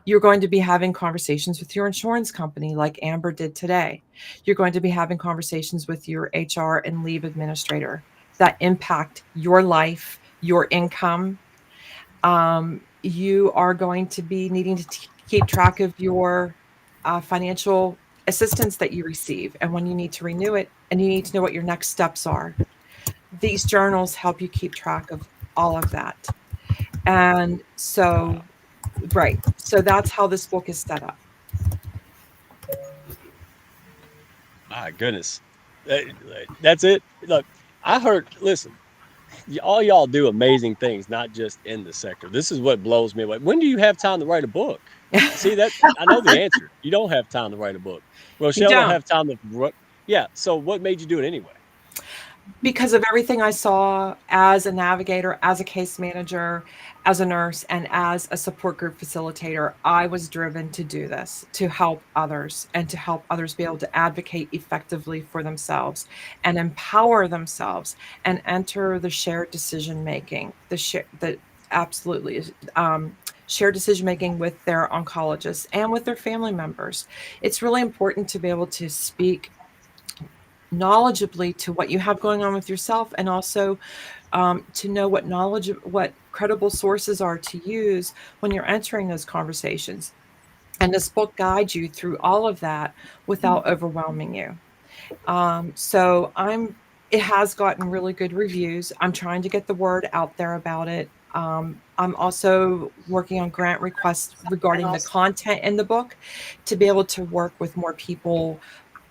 Speaker 7: you're going to be having conversations with your insurance company like Amber did today, you're going to be having conversations with your HR and leave administrator that impact your life, your income. You are going to be needing to keep track of your financial assistance that you receive and when you need to renew it, and you need to know what your next steps are. These journals help you keep track of all of that. And so, right. So that's how this book is set up.
Speaker 1: My goodness. That's it. Look, listen, all y'all do amazing things, not just in the sector. This is what blows me away. When do you have time to write a book? See that? I know the answer. You don't have time to write a book.
Speaker 7: You
Speaker 1: Rochelle don't
Speaker 7: don't.
Speaker 1: have time to. Yeah. So what made you do it anyway?
Speaker 7: Because of everything I saw as a navigator, as a case manager, as a nurse, and as a support group facilitator, I was driven to do this, to help others and to help others be able to advocate effectively for themselves and empower themselves and enter the shared decision making, absolutely shared decision making with their oncologists and with their family members. It's really important to be able to speak knowledgeably to what you have going on with yourself, and also to know what credible sources are to use when you're entering those conversations. And this book guides you through all of that without overwhelming you. So it has gotten really good reviews. I'm trying to get the word out there about it. I'm also working on grant requests regarding the content in the book to be able to work with more people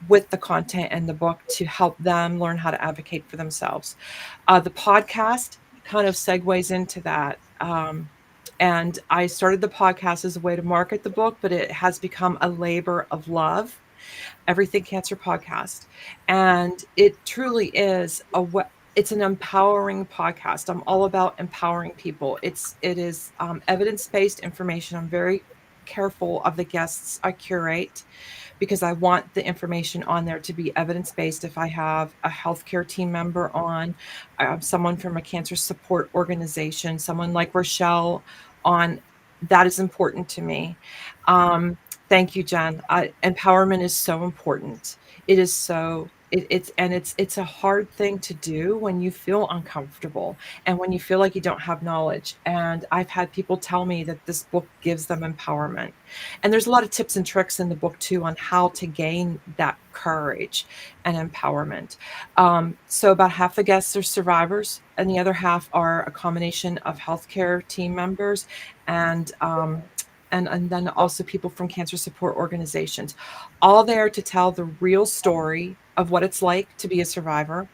Speaker 7: with the content in the book to help them learn how to advocate for themselves. The podcast kind of segues into that. And I started the podcast as a way to market the book, but it has become a labor of love. Everything Cancer podcast. And it truly is it's an empowering podcast. I'm all about empowering people. It is evidence-based information. I'm very careful of the guests I curate because I want the information on there to be evidence-based. If I have a healthcare team member on, someone from a cancer support organization, someone like Rochelle on, that is important to me. Thank you, Jen. Empowerment is so important. It is so it's a hard thing to do when you feel uncomfortable and when you feel like you don't have knowledge. And I've had people tell me that this book gives them empowerment. And there's a lot of tips and tricks in the book too on how to gain that courage and empowerment. So about half the guests are survivors, and the other half are a combination of healthcare team members and then also people from cancer support organizations, all there to tell the real story of what it's like to be a survivor,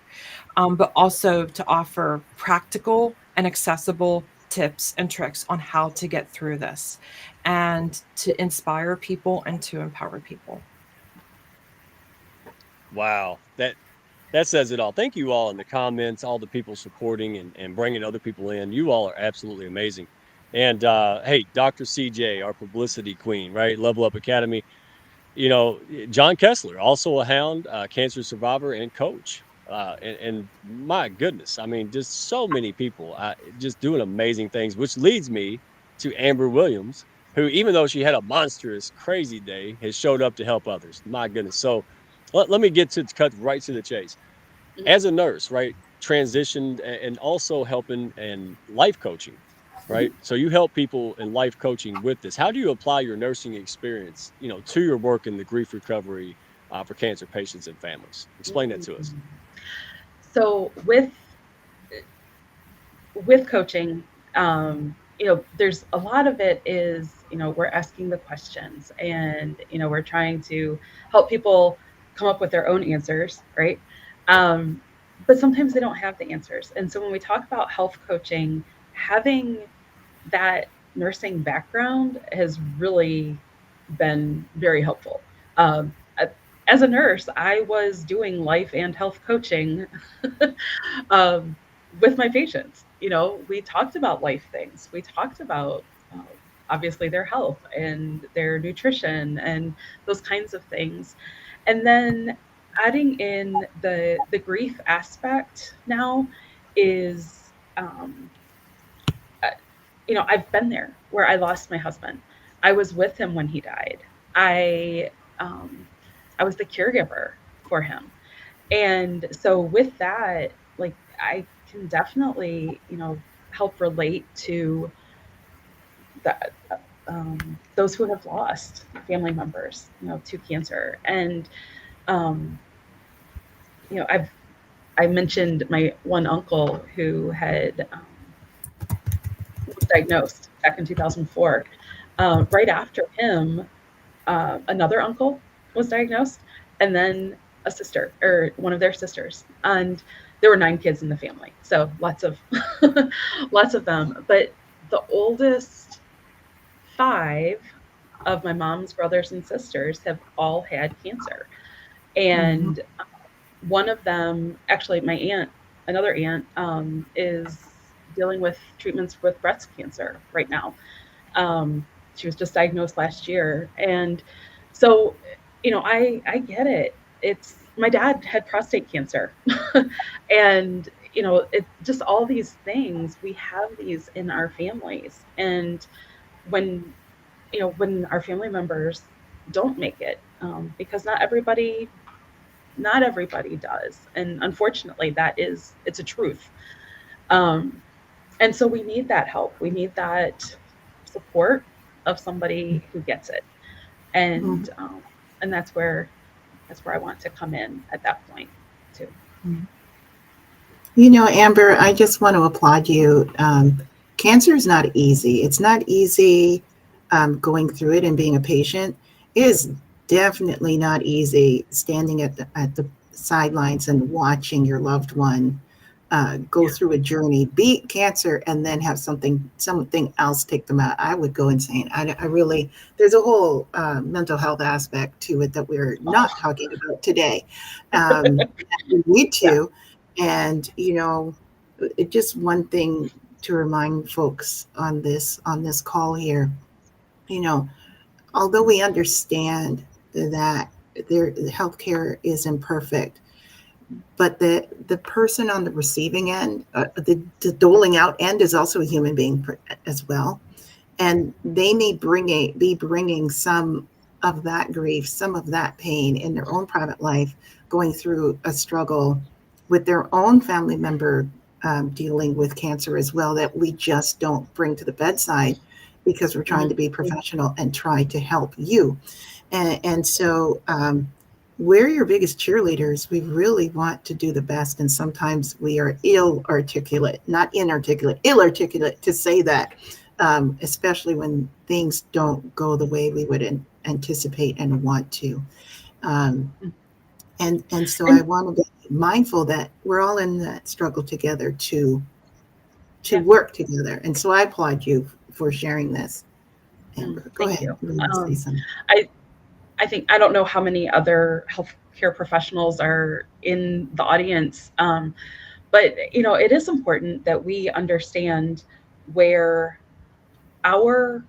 Speaker 7: but also to offer practical and accessible tips and tricks on how to get through this and to inspire people and to empower people.
Speaker 1: Wow. That says it all. Thank you all in the comments, all the people supporting and bringing other people in. You all are absolutely amazing. And hey, Dr. CJ, our publicity queen, right? Level Up Academy. John Kessler, also a hound, cancer survivor and coach. And my goodness, I mean, just so many people just doing amazing things, which leads me to Amber Williams, who, even though she had a monstrous, crazy day, has showed up to help others. My goodness. So let me cut right to the chase. As a nurse, right? transitioned and also helping and life coaching, right? So you help people in life coaching with this. How do you apply your nursing experience, to your work in the grief recovery for cancer patients and families? Explain that to us.
Speaker 6: Mm. So with coaching, there's a lot of it is, we're asking the questions, and we're trying to help people come up with their own answers, right? um, but sometimes they don't have the answers. And so when we talk about health coaching, having that nursing background has really been very helpful. I- as a nurse, I was doing life and health coaching um, with my patients. We talked about life things. We talked about uh, obviously their health and their nutrition and those kinds of things. And then adding in the grief aspect now is uh, I've been there where I lost my husband. I was with him when he died. I um, I was the caregiver for him. And so with that, like, I can definitely, help relate to the those who have lost family members, to cancer. And um, I mentioned my one uncle who had was diagnosed back in 2004. Right after him, another uncle was diagnosed, and then a sister, or one of their sisters, and there were 9 kids in the family, so lots of lots of them. But the oldest 5 of my mom's brothers and sisters have all had cancer,
Speaker 5: Mhm.
Speaker 6: and one of them, actually, my aunt, another aunt, is dealing with treatments with breast cancer right now. um, she was just diagnosed last year. And so, I get it. It's my dad had prostate cancer. And, it just all these things, we have these in our families. And when, when our family members don't make it, because not everybody does. And unfortunately, it's a truth. Um, and so we need that help. We need that support of somebody who gets it.
Speaker 5: Mhm.
Speaker 6: And that's where I want to come in at that point too.
Speaker 5: Mhm. Amber, I just want to applaud you. Cancer is not easy. It's not easy going through it and being a patient. It is definitely not easy standing at the sidelines and watching your loved one go through a journey, beat cancer, and then have something else take them out. I would go insane. I really, there's a whole mental health aspect to it that we're not
Speaker 6: Oh,
Speaker 5: talking about today. We need
Speaker 6: yeah.
Speaker 5: to. And it just one thing to remind folks on this call here, you know, although we understand that the healthcare is imperfect, but the person on the receiving end, the doling out end, is also a human being as well, and they may be bringing some of that grief, some of that pain in their own private life, going through a struggle with their own family member dealing with cancer as well, that we just don't bring to the bedside because we're trying to
Speaker 6: Mhm.
Speaker 5: be professional and try to help you. And so we're your biggest cheerleaders. We really want to do the best. And sometimes we are ill articulate, not inarticulate, ill articulate to say that, especially when things don't go the way we would anticipate and want to. Um, and so I
Speaker 6: And
Speaker 5: want to be mindful that we're all in that struggle together to
Speaker 6: yeah.
Speaker 5: work together. And so I applaud you for sharing this. Amber, go
Speaker 6: Thank
Speaker 5: ahead.
Speaker 6: you.
Speaker 5: You want to say
Speaker 6: um,
Speaker 5: something?
Speaker 6: I I think, I don't know how many other healthcare professionals are in the audience, but it is important that we understand where our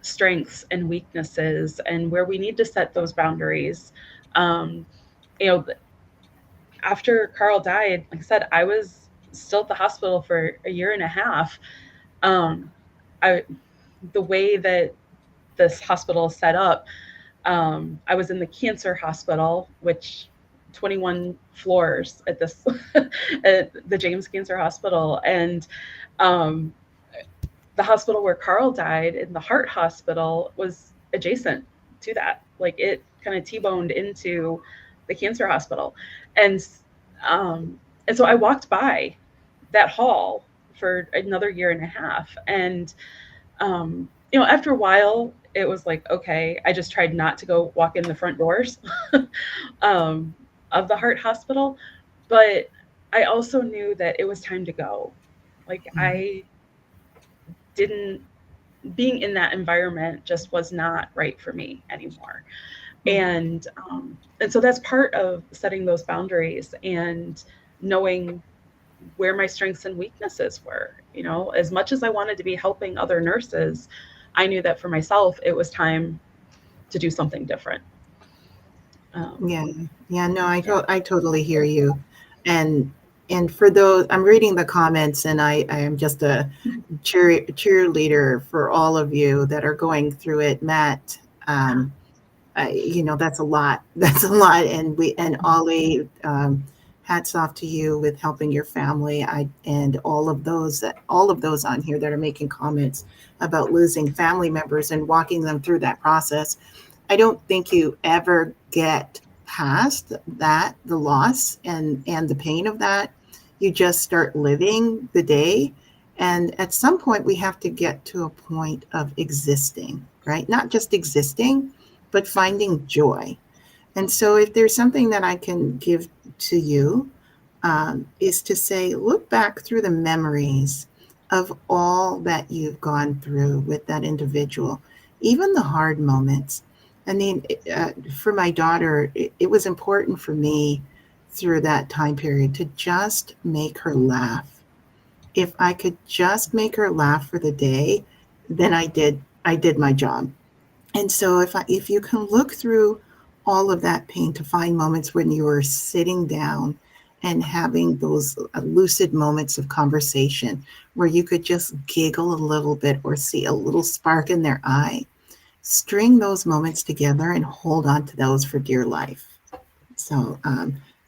Speaker 6: strengths and weaknesses, and where we need to set those boundaries. Um, you know, After Carl died, like I said, I was still at the hospital for a year and a half. Um, I The way that this hospital is set up, I was in the cancer hospital, which 21 floors at this at the James Cancer Hospital, and um, the hospital where Carl died, in the heart hospital, was adjacent to that. Like, it kind of T-boned into the cancer hospital, and um, and so I walked by that hall for another year and a half, and after a while, it was like, okay, I just tried not to go walk in the front doors um, of the heart hospital, but I also knew that it was time to go. Like, I didn't, being in that environment just was not right for me anymore. And so that's part of setting those boundaries and knowing where my strengths and weaknesses were. As much as I wanted to be helping other nurses, I knew that for myself, it was time to do something different.
Speaker 5: No, I totally hear you. And for those, I'm reading the comments, and I am just a cheerleader for all of you that are going through it. Matt, that's a lot. That's a lot. And Ollie, hats off to you with helping your family. And all of those on here that are making comments about losing family members and walking them through that process. I don't think you ever get past that, the loss and the pain of that. You just start living the day. And at some point, we have to get to a point of existing, right? Not just existing, but finding joy. And so if there's something that I can give to you, is to say, look back through the memories of all that you've gone through with that individual, even the hard moments. I mean, for my daughter, it was important for me through that time period to just make her laugh. If I could just make her laugh for the day, then I did my job. And so if you can look through all of that pain to find moments when you were sitting down and having those lucid moments of conversation where you could just giggle a little bit or see a little spark in their eye, string those moments together and hold on to those for dear life. So,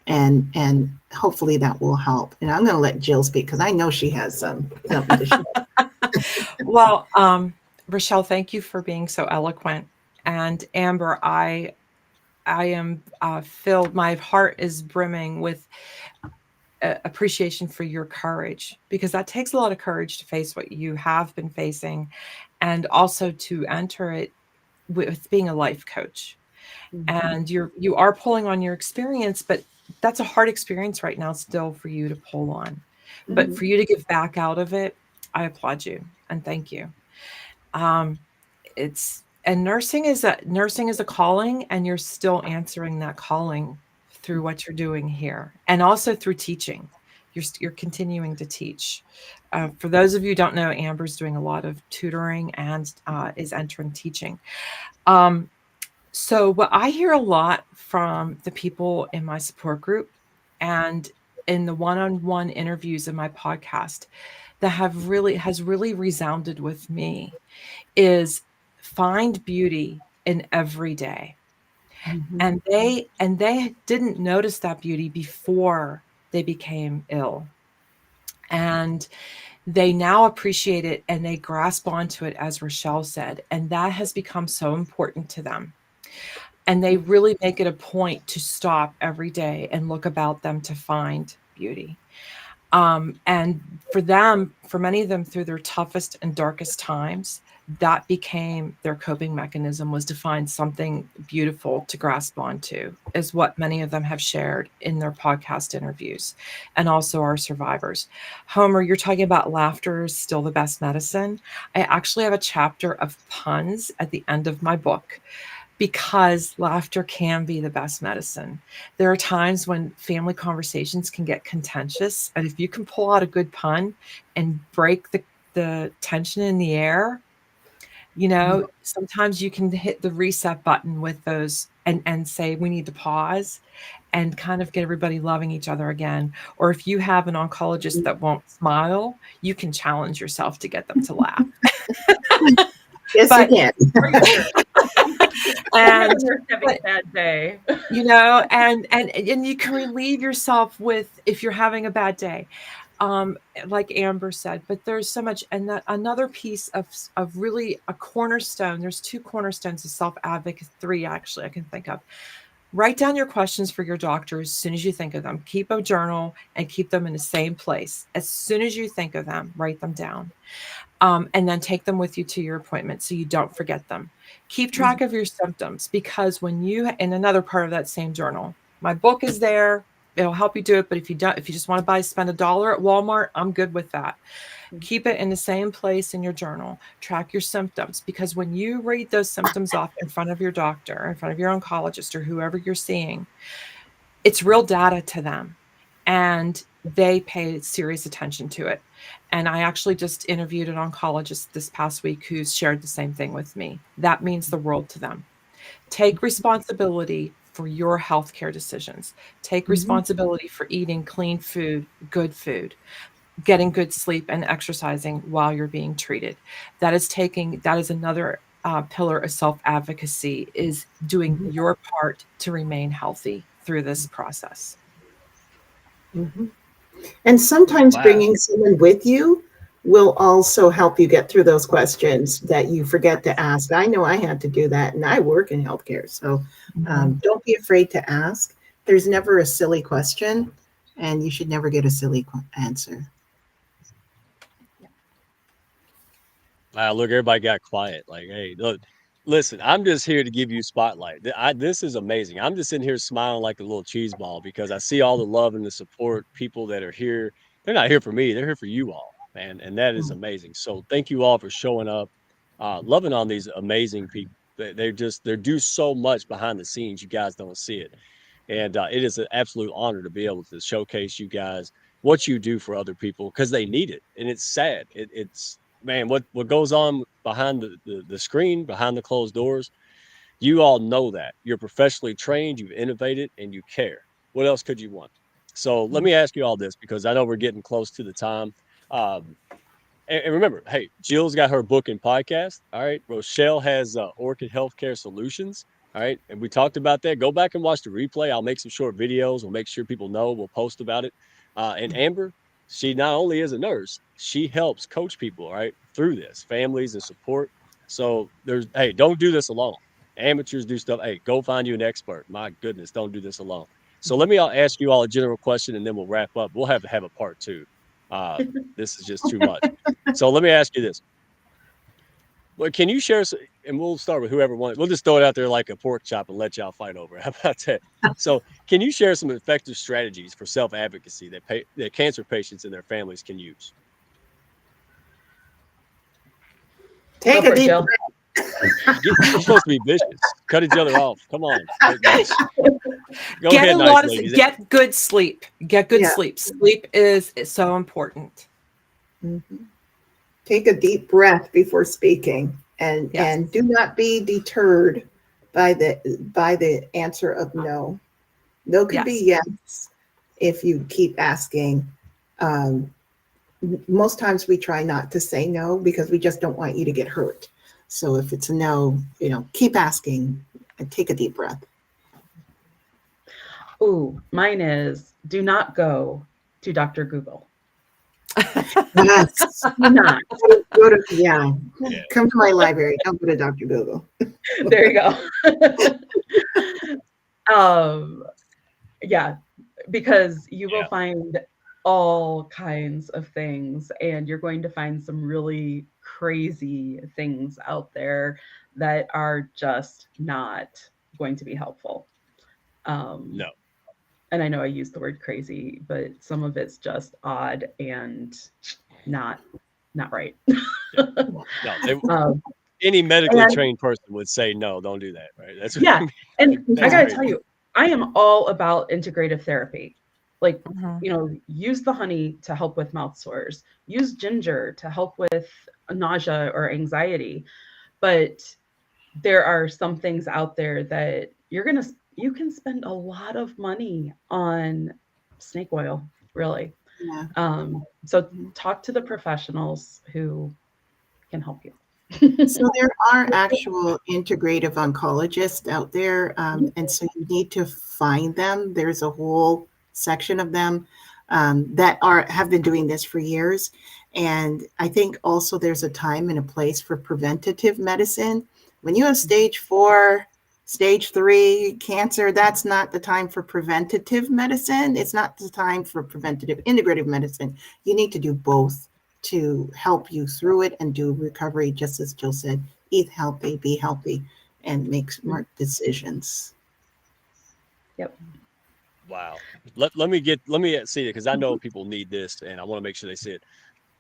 Speaker 5: and hopefully that will help. And I'm going to let Jill speak because I know she has something to share.
Speaker 7: Well, Rochelle, thank you for being so eloquent. And Amber, I am filled. My heart is brimming with appreciation for your courage, because that takes a lot of courage to face what you have been facing, and also to enter it with being a life coach. And you are pulling on your experience, but that's a hard experience right now still for you to pull on. But for you to give back out of it, I applaud you and thank you. Nursing is a calling, and you're still answering that calling through what you're doing here, and also through teaching. You're continuing to teach. For those of you who don't know, Amber's doing a lot of tutoring and is entering teaching. So what I hear a lot from the people in my support group and in the one-on-one interviews in my podcast that has really resounded with me is find beauty in every day. And they didn't notice that beauty before they became ill. And they now appreciate it and they grasp onto it, as Rochelle said, and that has become so important to them. And they really make it a point to stop every day and look about them to find beauty. And for many of them, through their toughest and darkest times, that became their coping mechanism, was to find something beautiful to grasp onto, is what many of them have shared in their podcast interviews, and also our survivors. Homer, you're talking about laughter is still the best medicine. I actually have a chapter of puns at the end of my book, because laughter can be the best medicine. There are times when family conversations can get contentious, and if you can pull out a good pun and break the tension in the air, sometimes you can hit the reset button with those and say, we need to pause and kind of get everybody loving each other again. Or if you have an oncologist that won't smile, you can challenge yourself to get them to laugh.
Speaker 5: Yes,
Speaker 7: But,
Speaker 5: you can.
Speaker 7: And
Speaker 6: Nurse having a bad day.
Speaker 7: and you can relieve yourself with, if you're having a bad day, like Amber said. But there's so much, and another piece of really a cornerstone. There's two cornerstones of self-advocacy, three actually I can think of. Write down your questions for your doctor as soon as you think of them. Keep a journal and keep them in the same place. As soon as you think of them, write them down. And then take them with you to your appointment so you don't forget them. Keep track of your symptoms, because when you, in another part of that same journal, my book is there. It'll help you do it. But if you just want to spend $1 at Walmart, I'm good with that. Keep it in the same place in your journal. Track your symptoms, because when you read those symptoms off in front of your doctor, in front of your oncologist or whoever you're seeing, it's real data to them, and they pay serious attention to it. And I actually just interviewed an oncologist this past week who's shared the same thing with me. That means the world to them. Take responsibility for your healthcare decisions. Take responsibility for eating clean food, good food, getting good sleep, and exercising while you're being treated. That is another pillar of self-advocacy, is doing your part to remain healthy through this process.
Speaker 5: And sometimes
Speaker 1: Wow.
Speaker 5: bringing someone with you will also help you get through those questions that you forget to ask. I know I had to do that, and I work in healthcare. So don't be afraid to ask. There's never a silly question, and you should never get a silly answer.
Speaker 1: Wow, look, everybody got quiet. Like, hey, look, listen, I'm just here to give you spotlight. This is amazing. I'm just sitting here smiling like a little cheese ball because I see all the love and the support. People that are here, they're not here for me. They're here for you all, man. And that is amazing. So thank you all for showing up, loving on these amazing people. They do so much behind the scenes. You guys don't see it. And it is an absolute honor to be able to showcase you guys what you do for other people, because they need it. And it's sad. It's man, what goes on behind the screen, behind the closed doors, you all know that. You're professionally trained, you've innovated, and you care. What else could you want? So let me ask you all this, because I know we're getting close to the time. Um, and remember, hey, Jill's got her book and podcast. All right. Rochelle has Orchid Healthcare Solutions. All right. And we talked about that. Go back and watch the replay. I'll make some short videos. We'll make sure people know. We'll post about it. And Amber, she not only is a nurse, she helps coach people, all right, through this, families and support. So hey, don't do this alone. Amateurs do stuff. Hey, go find you an expert. My goodness, don't do this alone. So let me ask you all a general question, and then we'll wrap up. We'll have to have a part two. This is just too much. So let me ask you this. Well, can you share, and we'll start with whoever wants. We'll just throw it out there like a pork chop and let y'all fight over it. How about that? So can you share some effective strategies for self-advocacy that cancer patients and their families can use?
Speaker 5: Take a deep
Speaker 6: Jill.
Speaker 5: breath.
Speaker 1: You're supposed to be vicious. Cut each other off. Come on. Go
Speaker 7: Get
Speaker 1: ahead,
Speaker 7: a
Speaker 1: nice
Speaker 7: lot of
Speaker 1: ladies.
Speaker 7: get good sleep. Get good
Speaker 5: Yeah.
Speaker 7: sleep. Sleep is so important.
Speaker 5: Take a deep breath before speaking, and
Speaker 7: Yes.
Speaker 5: and do not be deterred by the answer of no. No could be yes if you keep asking. Most times we try not to say no because we just don't want you to get hurt. So if it's a no, keep asking and take a deep breath.
Speaker 6: Ooh, mine is, do not go to Dr. Google.
Speaker 5: Yes.
Speaker 6: Do not.
Speaker 5: Yeah. Come to my library. Don't go to Dr. Google.
Speaker 6: There you go. Yeah, because you will find all kinds of things, and you're going to find some really crazy things out there that are just not going to be helpful.
Speaker 1: No.
Speaker 6: And I know I use the word crazy, but some of it's just odd and not right.
Speaker 1: No, any medically trained person would say no, don't do that, right? That's
Speaker 6: and I gotta tell you, I am all about integrative therapy. Like, use the honey to help with mouth sores, use ginger to help with nausea or anxiety. But there are some things out there that you can spend a lot of money on snake oil, really.
Speaker 5: Yeah.
Speaker 6: So talk to the professionals who can help you.
Speaker 5: So there are actual integrative oncologists out there, and so you need to find them. There's a whole section of them that have been doing this for years, and I think also there's a time and a place for preventative medicine. When you have stage 4, stage 3 cancer, that's not the time for preventative medicine. It's not the time for preventative integrative medicine. You need to do both to help you through it and do recovery, just as Jill said, eat healthy, be healthy, and make smart decisions.
Speaker 6: Yep.
Speaker 1: Wow. Let me see it because I know people need this and I want to make sure they see it.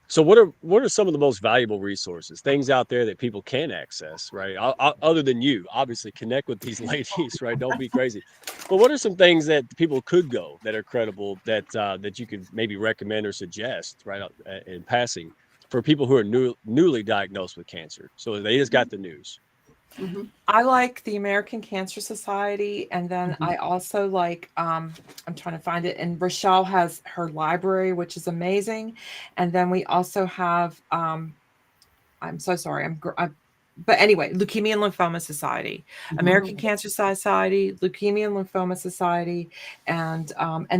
Speaker 1: So what are some of the most valuable resources, things out there that people can access, right? Other than you, obviously connect with these ladies, right? Don't be crazy. But what are some things that people could go that are credible that you could maybe recommend or suggest, right, in passing for people who are newly diagnosed with cancer? So they just got the news.
Speaker 5: Mhm.
Speaker 7: I like the American Cancer Society, and then
Speaker 5: Mhm.
Speaker 7: I also like I'm trying to find it, and Rochelle has her library, which is amazing. And then we also have I'm so sorry, but anyway, Leukemia and Lymphoma Society, American Cancer Society, Leukemia and Lymphoma Society, and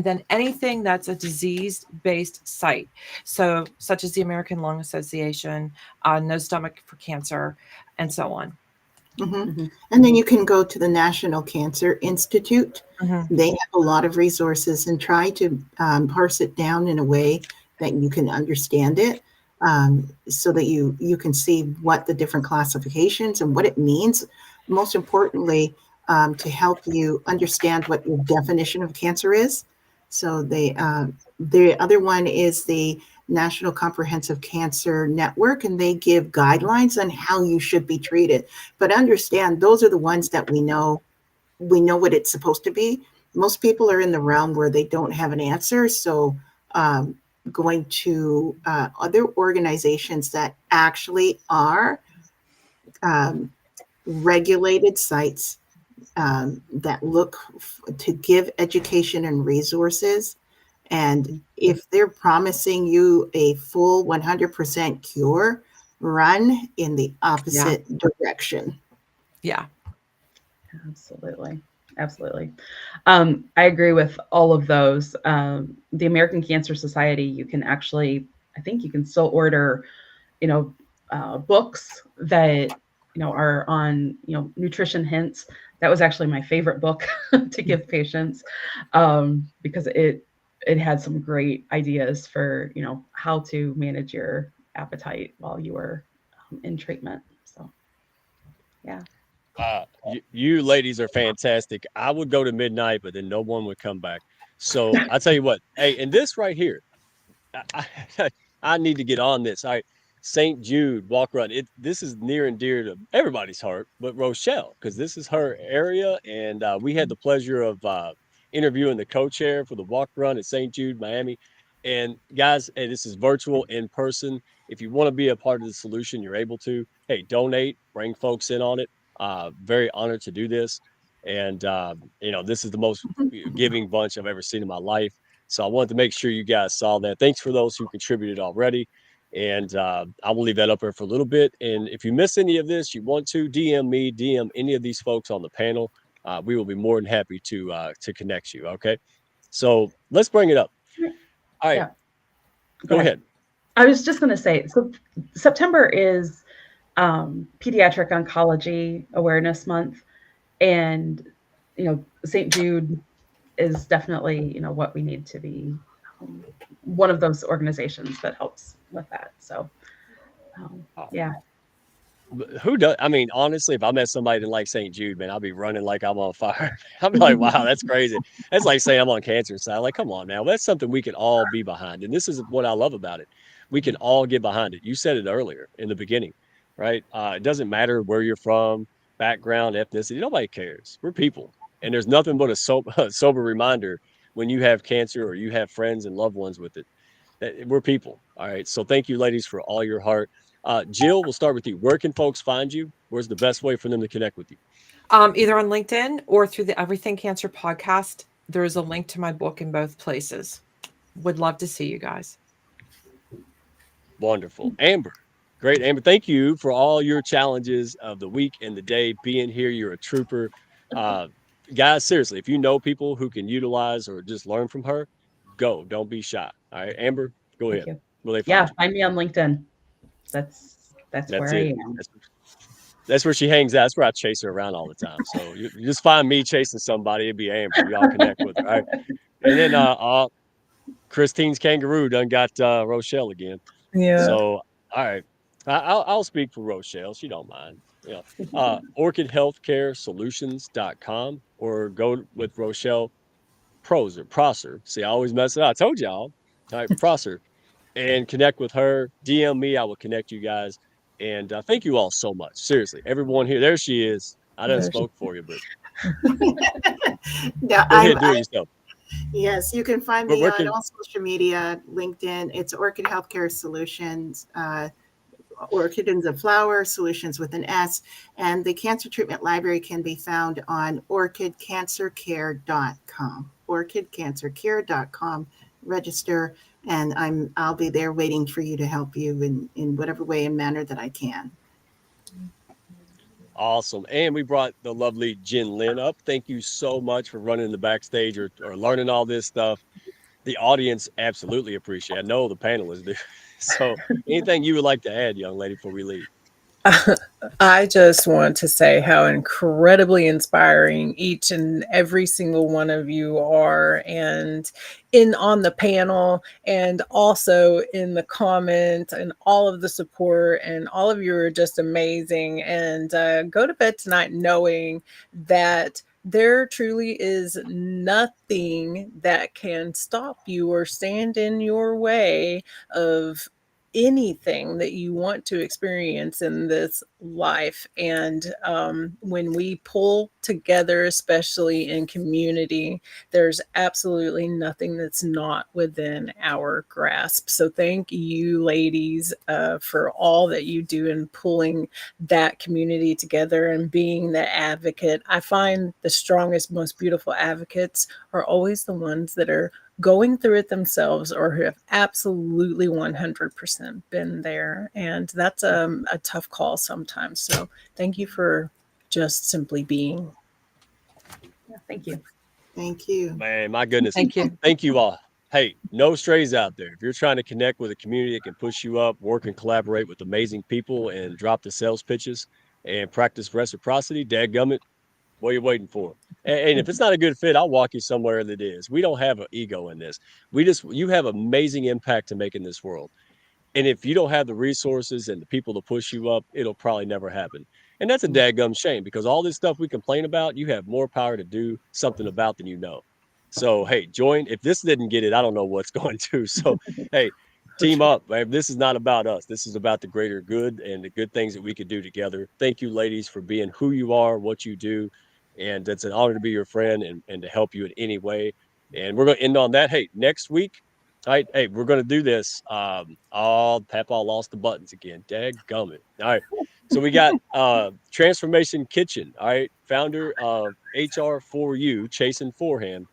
Speaker 7: then anything that's a disease-based site, so such as the American Lung Association, No Stomach for Cancer, and so on.
Speaker 5: Mhm. And then you can go to the National Cancer Institute.
Speaker 7: Mhm.
Speaker 5: They have a lot of resources, and try to parse it down in a way that you can understand it, so that you can see what the different classifications and what it means. Most importantly, to help you understand what your definition of cancer is. So the other one is the National Comprehensive Cancer Network, and they give guidelines on how you should be treated. But understand, those are the ones that we know what it's supposed to be. Most people are in the realm where they don't have an answer. So going to other organizations that actually are regulated sites that look to give education and resources. And if they're promising you a full 100% cure, run in the
Speaker 7: Yeah,
Speaker 5: opposite direction.
Speaker 7: yeah.
Speaker 6: Absolutely. Absolutely. I agree with all of those. The American Cancer Society, you can actually, I think you can still order, you know, books that, are on, nutrition hints. That was actually my favorite book to give patients, because it had some great ideas for, how to manage your appetite while you were in treatment. So, yeah.
Speaker 1: You ladies are fantastic. I would go to midnight, but then no one would come back. So I tell you what, hey, and this right here, I I need to get on this. All right, St. Jude walk run. This is near and dear to everybody's heart, but Rochelle, because this is her area, and we had the pleasure of interviewing the co-chair for the walk run at St. Jude, Miami. And guys, hey, this is virtual, in person. If you want to be a part of the solution, you're able to. Hey, donate, bring folks in on it. Very honored to do this, and this is the most giving bunch I've ever seen in my life. So I wanted to make sure you guys saw that. Thanks for those who contributed already. And I will leave that up there for a little bit. And if you miss any of this, you want to DM me, DM any of these folks on the panel. We will be more than happy to connect you. Okay. So let's bring it up. All right.
Speaker 6: Yeah. Go
Speaker 1: Go
Speaker 6: ahead.
Speaker 1: ahead.
Speaker 6: I was just going to say, so September is Pediatric Oncology Awareness Month, and St. Jude is definitely what we need to be, one of those organizations that helps with that. So yeah.
Speaker 1: Who does? I mean, honestly, if I met somebody in like St. Jude, man, I'll be running like I'm on fire. I'm like, wow, that's crazy. That's like saying I'm on cancer side. Like, come on now. That's something we can all be behind. And this is what I love about it. We can all get behind it. You said it earlier in the beginning, right? It doesn't matter where you're from, background, ethnicity. Nobody cares. We're people. And there's nothing but a sober reminder when you have cancer or you have friends and loved ones with it that we're people. All right. So thank you, ladies, for all your heart. Jill, we'll start with you. Where can folks find you? Where's the best way for them to connect with you?
Speaker 7: Either on LinkedIn or through the Everything Cancer podcast. There is a link to my book in both places. Would love to see you guys.
Speaker 1: Wonderful. Amber. Great, Amber. Thank you for all your challenges of the week and the day being here. You're a trooper. Uh, Guys, seriously, if you know people who can utilize or just learn from her, go. Don't be shy. All right, Amber, go
Speaker 6: Thank
Speaker 1: ahead.
Speaker 6: you.
Speaker 1: Where they
Speaker 6: Yeah,
Speaker 1: find you?
Speaker 6: find me on LinkedIn. That's
Speaker 1: That's
Speaker 6: where I
Speaker 1: it.
Speaker 6: am.
Speaker 1: That's where she hangs out. That's where I chase her around all the time. So you just find me chasing somebody, it'd be Amber. Y'all connect with her. All right. And then Christine's kangaroo done got Rochelle again.
Speaker 2: Yeah.
Speaker 1: So all right. I'll speak for Rochelle. She don't mind. Orchid Healthcare Solutions.com, or go with Rochelle Prosser. See, I always mess it up. I told y'all. All right, Prosser. And connect with her. DM me. I will connect you guys. And thank you all so much. Seriously, everyone here. There she is. I done
Speaker 2: There's-
Speaker 1: spoke for you, but
Speaker 5: Yeah,
Speaker 1: go ahead, do it yourself.
Speaker 5: yes, you can find
Speaker 1: But
Speaker 5: me
Speaker 1: where
Speaker 5: on
Speaker 1: can
Speaker 5: all social media, LinkedIn. It's Orchid Healthcare Solutions. Orchid is a flower, solutions with an S. And the cancer treatment library can be found on orchidcancercare.com. Orchidcancercare.com. Register, and I'll be there waiting for you to help you in whatever way and manner that I can.
Speaker 1: Awesome. And we brought the lovely Jen Lynn up. Thank you so much for running the backstage or learning all this stuff. The audience absolutely appreciate it. I know the panelists do. So anything you would like to add, young lady, before we leave?
Speaker 2: I just want to say how incredibly inspiring each and every single one of you are, and in on the panel, and also in the comments, and all of the support, and all of you are just amazing. And go to bed tonight knowing that there truly is nothing that can stop you or stand in your way of anything that you want to experience in this life. And when we pull together, especially in community, there's absolutely nothing that's not within our grasp. So thank you, ladies, for all that you do in pulling that community together and being the advocate. I find the strongest, most beautiful advocates are always the ones that are going through it themselves or who have absolutely 100% been there. And that's a tough call sometimes. So thank you for just simply being.
Speaker 6: Yeah, thank you.
Speaker 5: Thank you.
Speaker 1: Man, my goodness.
Speaker 7: Thank you.
Speaker 1: Thank you all. Hey, no strays out there. If you're trying to connect with a community that can push you up, work and collaborate with amazing people and drop the sales pitches and practice reciprocity, dadgummit, what are you waiting for? And if it's not a good fit, I'll walk you somewhere that is. We don't have an ego in this. You have amazing impact to make in this world. And if you don't have the resources and the people to push you up, it'll probably never happen. And that's a dadgum shame, because all this stuff we complain about, you have more power to do something about than you know. So, hey, join. If this didn't get it, I don't know what's going to. So, hey, team up. Man. This is not about us. This is about the greater good and the good things that we could do together. Thank you, ladies, for being who you are, what you do. And it's an honor to be your friend and to help you in any way. And we're going to end on that. Hey, next week, all right, hey, we're gonna do this. Papa lost the buttons again. Dadgummit. All right. So we got Transformation Kitchen, all right, founder of HR4U, Chasing Forehand,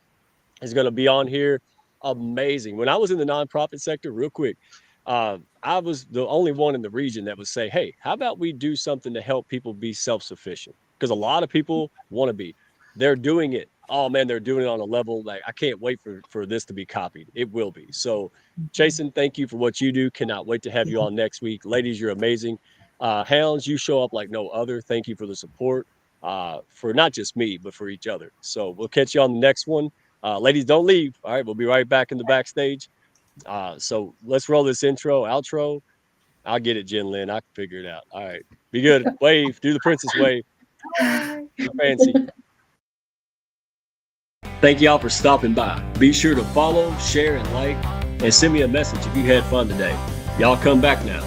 Speaker 1: is gonna be on here. Amazing. When I was in the nonprofit sector, real quick, I was the only one in the region that would say, hey, how about we do something to help people be self-sufficient? Because a lot of people want to be. They're doing it. Oh man, they're doing it on a level like I can't wait for this to be copied. It will be. So, Jason, thank you for what you do. Cannot wait to have you on next week. Ladies, you're amazing. Hounds, you show up like no other. Thank you for the support, for not just me, but for each other. So we'll catch you on the next one. Ladies, don't leave. All right, we'll be right back in the backstage. So let's roll this outro. I'll get it, Jen Lynn. I can figure it out. All right. Be good. Wave. Do the princess wave. Be fancy. Thank y'all for stopping by. Be sure to follow, share, and like, and send me a message if you had fun today. Y'all come back now.